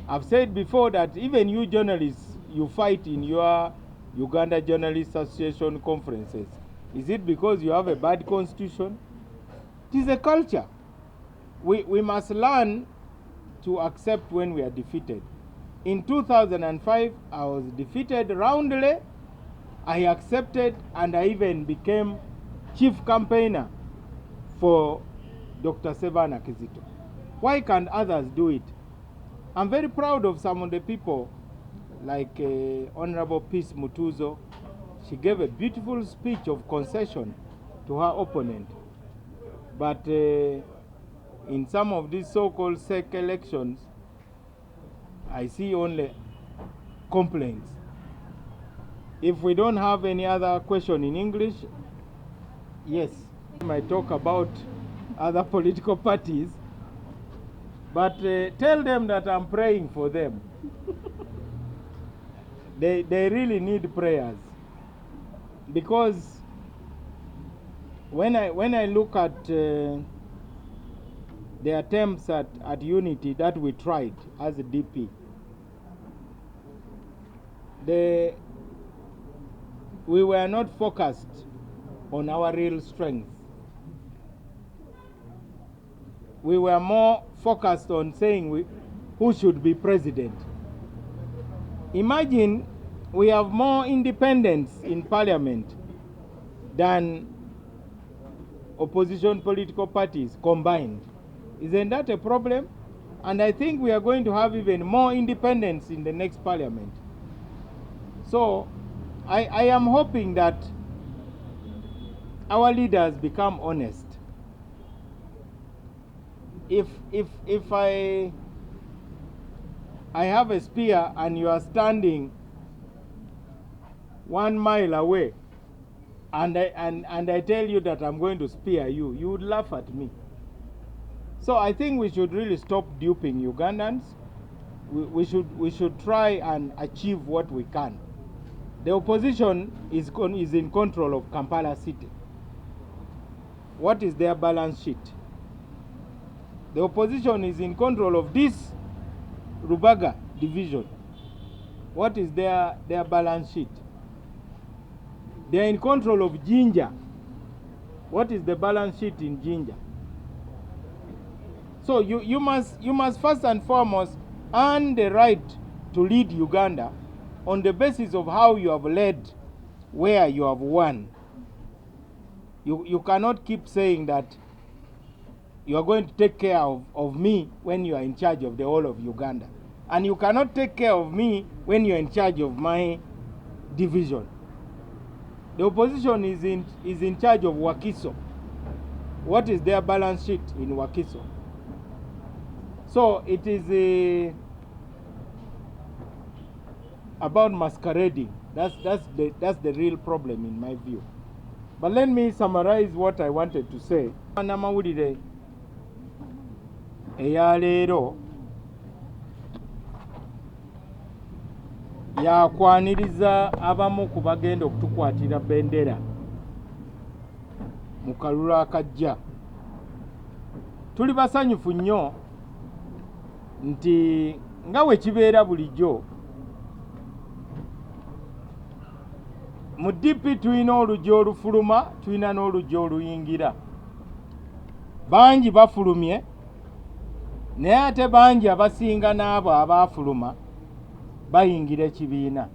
I've said before that even you journalists, you fight in your Uganda Journalists Association conferences. Is it because you have a bad constitution? It is a culture. We must learn to accept when we are defeated. In 2005, I was defeated roundly. I accepted, and I even became chief campaigner for Dr. Sevana Kizito. Why can't others do it? I'm very proud of some of the people, like Honorable Peace Mutuzo. She gave a beautiful speech of concession to her opponent. But in some of these so-called SEC elections, I see only complaints. If we don't have any other question in English, yes, I might talk about other political parties, but tell them that I'm praying for them. They really need prayers, because when I look at the attempts at unity that we tried as a DP, we were not focused on our real strength. We were more focused on saying who should be president. Imagine we have more independents in parliament than opposition political parties combined. Isn't that a problem? And I think we are going to have even more independents in the next parliament. So I am hoping that our leaders become honest. If I have a spear and you are standing 1 mile away, and I tell you that I'm going to spear you, you would laugh at me. So I think we should really stop duping Ugandans. We should try and achieve what we can. The opposition is in control of Kampala City. What is their balance sheet? The opposition is in control of this Rubaga division. What is their balance sheet? They are in control of Jinja. What is the balance sheet in Jinja? So you must first and foremost earn the right to lead Uganda on the basis of how you have led, where you have won. You cannot keep saying that you are going to take care of me when you are in charge of the whole of Uganda. And you cannot take care of me when you are in charge of my division. The opposition is in charge of Wakiso. What is their balance sheet in Wakiso? So it is about masquerading. That's the real problem in my view. But let me summarize what I wanted to say. Namawulire eya leero yakwaniriza abamu ku bagenda okutukwatira bendera mu kalulu akajja. Tuli basanyufu nnyo nti nga we kibeera bulijjo mu DP tulina oluggi olufuluma, tulina n'oluggi oluyingira. Bangi bafulumye, naye ate bangi abasinga n'abo abaafuluma bayingira ekibiina.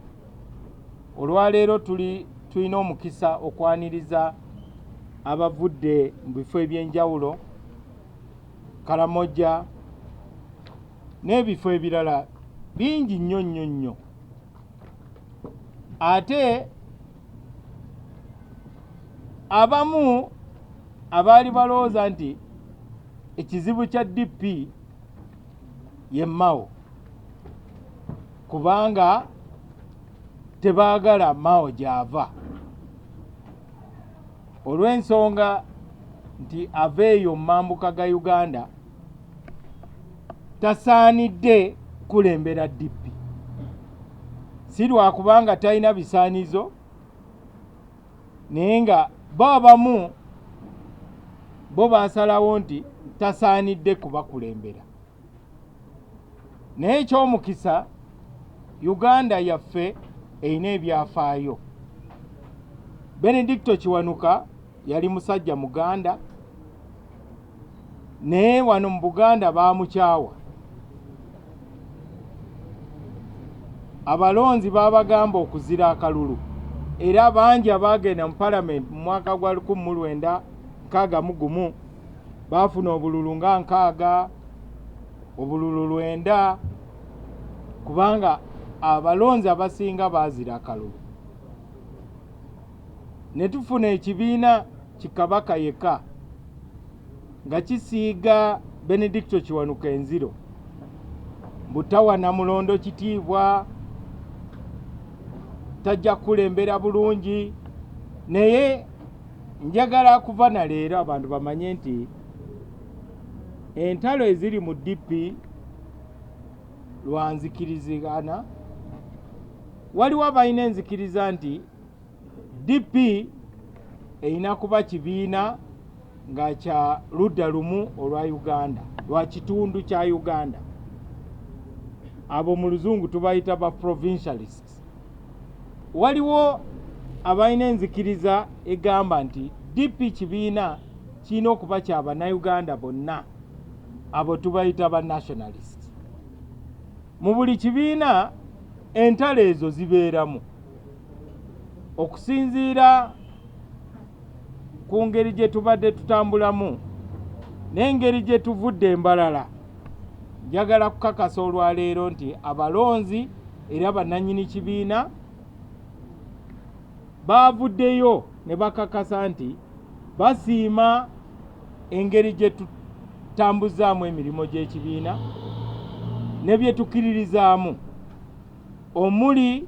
Olwaleero tulina omukisa okwaniriza abavudde mu bifo ebyenjawulo, Karamoja n'ebifo ebirala bingi nnyo nnyo nnyo. Ate abamu abaali balowooza nti ekizibu kya DP ye Mao, kubanga tebaagala Mao gy'ava, olw'ensonga nti aveeyo mambuka ga Uganda tasaanidde kulembera DP. Si lwakubanga talina bisaanizo, naye nga bo abamu bo basalawo nti tasaanidde kubakulembera. Naye eky'omukisa Uganda yaffe erina ebyafaayo. Benedicto Kiwanuka yali musajja Muganda, naye wano mu Buganda baamukyawa. Abalonzi babagamba okuzira akalulu, era bangi abaagenda mu Parliament mu mwaka gwa 1961 baafuna obululu nga 6, obululu 9, kubanga abalonzi abasinga baazira akalulu. Ne tufuna ekibiina kikabaka yeka nga kisiiga Benedicto Kiwanuka enziro, butawa Namulondo kitiibwa, tajja kulembera bulungi. Naye njagala kuva na leero abantu bamanye nti entalo eziri mu DP lwanzikirizigana. Waliwo abalina enzikiriza nti DP erina kuba kibiina nga kya ludda lumu olwa Uganda, lwa kitundu kya Uganda. Abo mu luzungu tubayita ba provincialists. Waliwo abalina enzikiriza egamba nti DP kibiina kirina okuba kya bannayuganda bonna, abo tubayita ba nationalists. Mu buli kibiina entalo ezo zibeeramu okusinziira ku ngeri gye tubadde tutambulamu n'engeri gye tuvudde embalala. Njagala kukakasa olwaleero nti abalonzi era bannannyini kibiina baavuddeyo ne bakakasa nti basiima engeri gye tutambuzaamu emirimu gy'ekibiina ne bye tukiririzaamu, omuli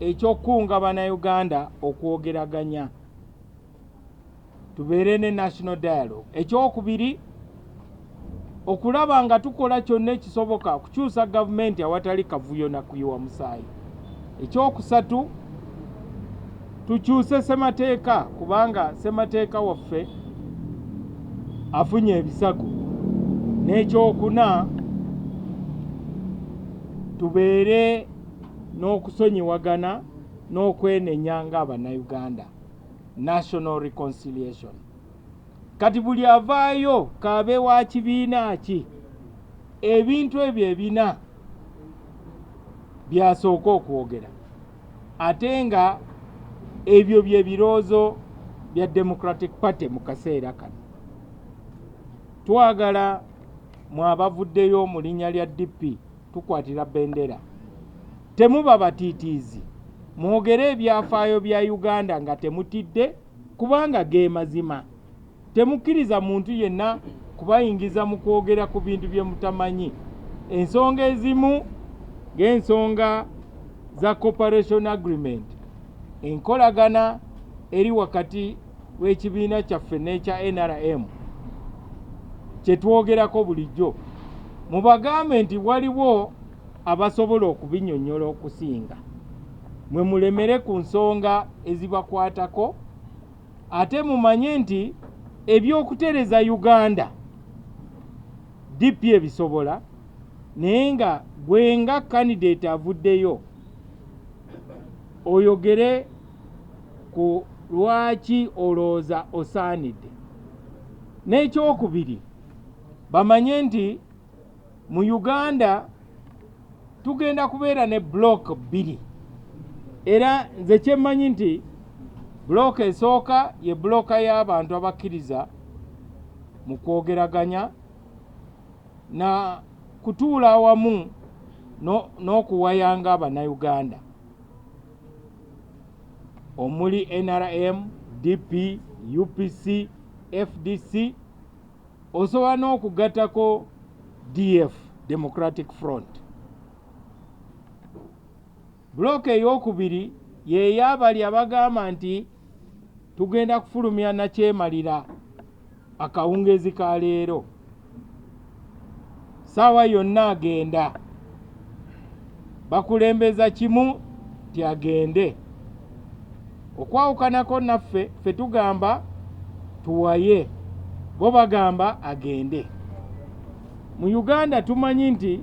ekyokunga bannayuganda okwogeraganya, tubeere ne national dialogue. Ekyokubiri, okulaba nga tukola kyonna ekisoboka okukyusa gavumenti awatali kavuyo na kuyiwa musaayi. Ekyokusatu, tukyuse ssemateeka, kubanga ssemateeka waffe afunye ebisago. N'ekyokuna, tubeere n'okusonyiwagana n'okwenenya ng'abannayuganda, national reconciliation. Kati buli avaayo kaabe wa kibiina ki, ebintu ebyo ebina byasooka okwogera, ate nga ebyo bye biroozo bya Democratic Party mu kaseera kano. Twagala mwabavuddeyo mu linnya lya DP tukwatira bendera, temuba batiitiizi, mwogere ebyafaayo bya Uganda nga temutidde, kubanga ge mazima. Temukkiriza muntu yenna kubayingiza mu kwogera ku bintu bye mutamanyi. Ensonga ezimu ng'ensonga za cooperation agreement, enkolagana eri wakati w'ekibiina kyaffe n'ekya NRM kye twogerako bulijjo, mubagambe nti waliwo abasobola okubinnyonnyola okusinga. Mwe mulemere ku nsonga ezibakwatako, ate mumanye nti eby'okutereza Uganda DP ebisobola, naye nga bwenga candidate avuddeyo oyogere ku lwaki olooza osaanidde. N'ekyokubiri, bamanye nti mu Uganda tugenda kubeera ne block 2, era nze kyemmanyi nti block esooka ye block y'abantu abakkiriza mu kwogeraganya na kutuula awamu n'okuwayanga abannayuganda, omuli NRM, DP, UPC, FDC, osobola n'okugattako DF, Democratic Front. Block ey'okubiri yeeyabali abagamba nti tugenda kufulumya nakyemalira akawungeezi ka leero, saawa yonna agenda, bakulembeza kimu ti agende. okwawukanako naffe ffe tugamba tuwaye, bo bagamba agende. Mu Uganda tumanyi nti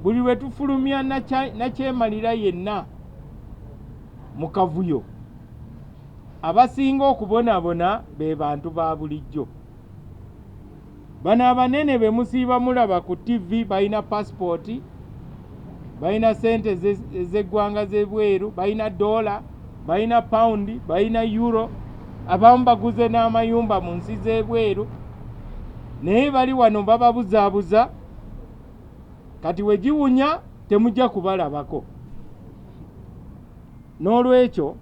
buli lwe tufulumya nakyemalira yenna mu kavuyo, abasinga okubonaabona be bantu ba bulijjo. Bano abanene be musiiba mulaba ku TV balina passport, balina sente ez'eggwanga z'ebweru, balina dola, balina pound, balina euro, abamu baguze n'amayumba mu nsi z'ebweru, naye bali wano bababuzaabuza, kati we giwunya temujja kubalabako. N'olwekyo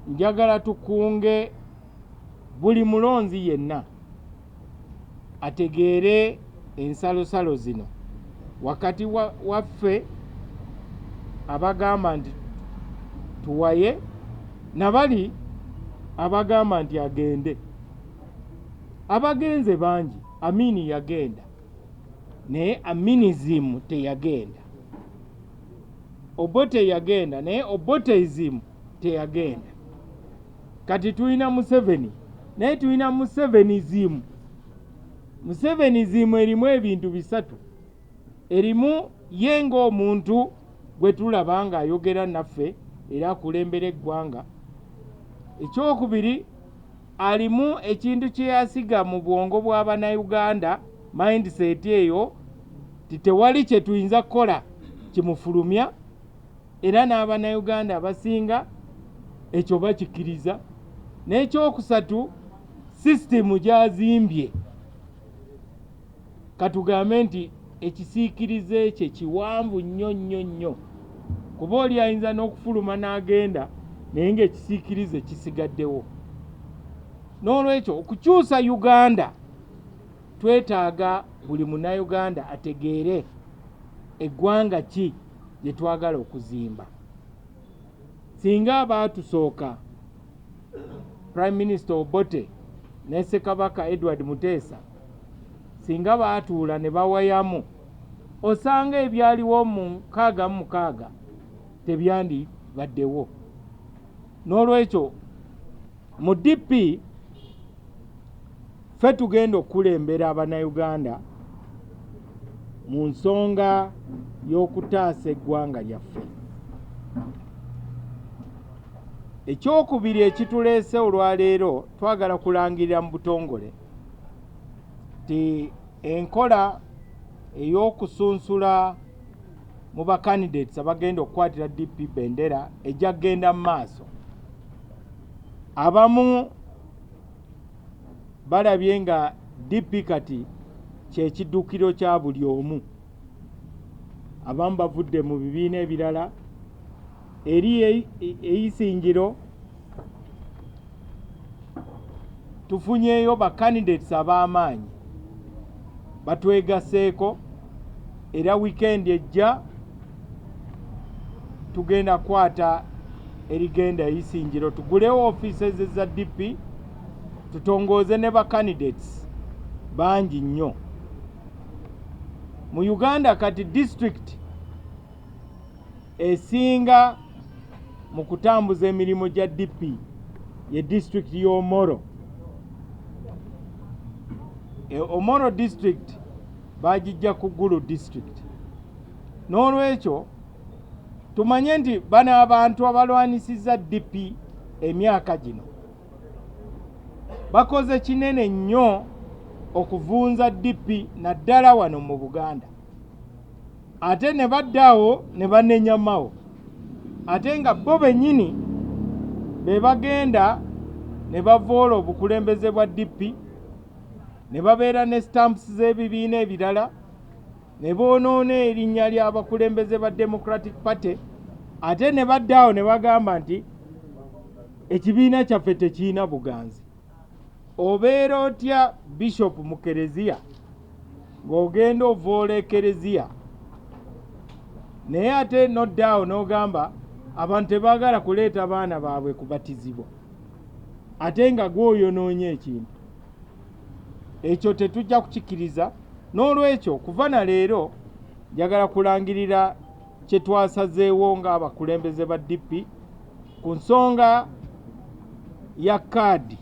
njagala tukunge buli mulonzi yenna ategeere ensalosalo zino wakati waffe abagamba nti tuwaye nabali abagamba nti agende. Abagenze bangi, Amini yagenda naye Aminism teyagenda, Obote yagenda naye Oboteism teyagenda. Kati tulina Museveni naye tulina Musevenism. Musevenism erimu ebintu bisatu. Erimu ye ng'omuntu gwe tulaba nga ayogera naffe era akulembera eggwanga. Ekyokubiri, alimu ekintu kye yasiga mu bwongo bw'Abannayuganda, mindset eyo titewali kye tuyinza kukola kimufulumya, era n'Abannayuganda abasinga ekyo bakikiriza. N'ekyokusatu, sisitemu gy'azimbye katugambe nti ekisiikirize kye kiwanvu nnyo, kuba oli ayinza n'okufuluma n'agenda naye ng'ekisiikirize kisigaddewo. N'olwekyo okukyusa Uganda twetaaga buli munnayuganda ategeere eggwanga ki lye twagala okuzimba. Singa abaatusooka Prime Minister Obote ne Ssekabaka Edward Muteesa singa baatuula ne bawayamu, osanga ebyaliwo mu 66 tebyandi baddewo. N'olwekyo mu DP ffe tugenda okulembera Abannayuganda mu nsonga y'okutaasa eggwanga lyaffe. Ekyokubiri ekituleese olwaleero, twagala kulangirira mu butongole ti enkola ey'okusunsula mu bacandidates abagenda okukwatira DP bendera ejja kgenda mu maaso. Abamu balabye nga DP kati kyekiddukiro kya buli omu. Abamu bavudde mu bibiina ebirala, eri eyisingiro tufunyeeyo bacandidates ab'amaanyi batwegaseeko, era weekend ejja tugenda kwata erigenda eyisingiro tugulewo offices za DP tutongooze ne bacandidates bangi nnyo. Mu Uganda kati district esinga mu kutambuza emirimu gya DP ye district y'Omoro. Omoro district bagijja ku Gulu district. N'olwekyo tumanye nti bano abantu abalwanisiza DP emyaka gino bakoze kinene nnyo okuvunza DP naddala wano mu Buganda. Ate ne baddaawo ne banenya Mao, ate nga bo bennyini be bagenda ne bavoola obukulembeze bwa DP, ne babeera ne stamps z'ebibiina ebirala, ne boonoona erinnya ly'abakulembeze ba Democratic Party, ate ne baddaawo ne bagamba nti ekibiina kyaffe tekirina buganzi. Obeera otya Bishop mu Kereziya ng'ogenda ovoola Ekereziya, naye ate noddaawo n'ogamba abantu tebaagala kuleeta baana baabwe kubatizibwa, ate nga gw'oyonoonye ekintu ekyo tetujja kukikiriza. N'olwekyo kuva na leero njagala kulangirira kye twasazeewo ng'abakulembeze ba DP ku nsonga ya kaadi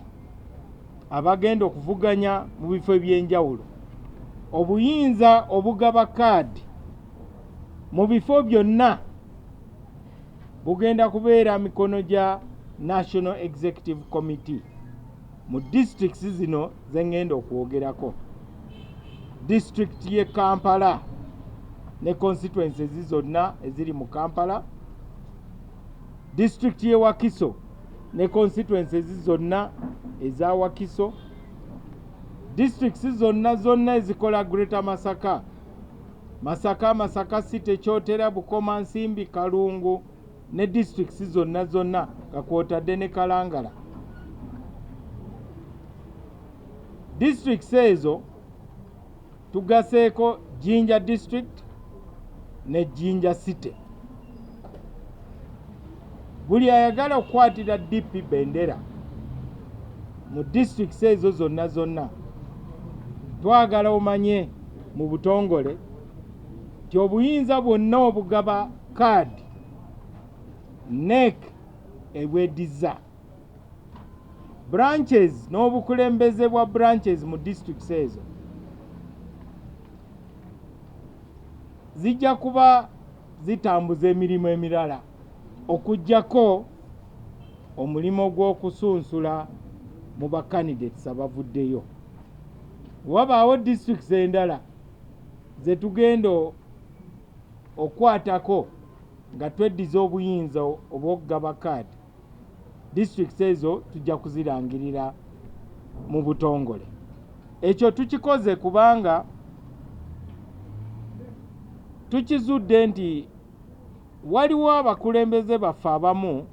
abagenda okuvuganya mu bifo ebyenjawulo, obuyinza obugaba kaadi mu bifo byonna bugenda kubeera mikono gya National Executive Committee mu districts zino zengenda okwogerako. District ye Kampala ne constituencies zonna eziri mu Kampala, district ye Wakiso ne constituencies zonna eza Wakiso, districts zonna ezikola Greater Masaka, Masaka City, Kyotera, Bukoma, Nsimbi, Kalungu ne districts zonna kakwotadde ne Kalangala. Districts ezo tugaseeko Jinja district ne Jinja City. Buli ayagala okukwatira DP bendera mu districts ezo zonna twagala omanye mu butongole ti obuyinza bwonna obugaba kaadi NEC ebwediza branches n'obukulembeze bwa branches mu districts ezo zijja kuba zitambuza emirimu emirala okujjako omulimo gw'okusunsula mu bacandidates abavuddeyo. Wabaawo districts endala ze tugenda okwatako nga tweddiza obuyinza obw'okugaba kaadi, districts ezo tujja kuzirangirira mu butongole. Ekyo tukikoze kubanga tukizudde nti waliwo abakulembeze baffe abamu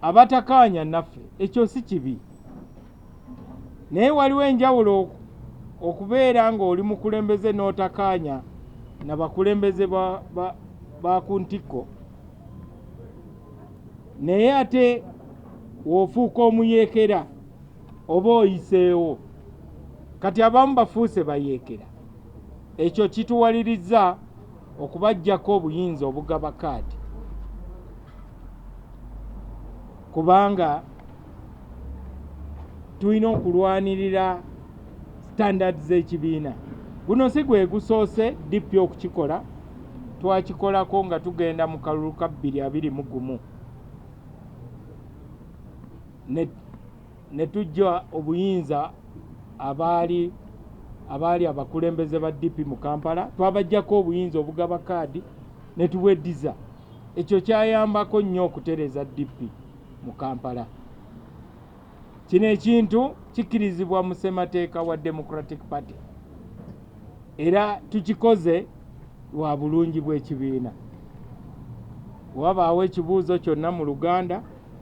abatakaanya naffe. Ekyo si kibi, naye waliwo enjawulo okubeera ng'oli mukulembeze n'otakaanya na bakulembeze ba ku ntikko, naye ate w'ofuuka omuyeekera oba oyiseewo. Kati abamu bafuuse bayeekera. Ekyo kituwalirizza okubajjako obuyinza obugaba kaadi, kubanga tulina okulwanirira standards z'ekibiina. Guno si gwe gusoose DP okukikola, twakikolako nga tugenda mu kalulu ka 2021 ne tujja obuyinza abaali abakulembeze ba DP mu Kampala, twabajjako obuyinza obugaba kaadi ne tubweddiza. Ekyo kyayambako nnyo okutereza DP mu Kampala. Kino ekintu kikkirizibwa mu ssemateeka wa Democratic Party era tukikoze lwa bulungi bw'ekibiina. Wabaawo ekibuuzo kyonna mu Luganda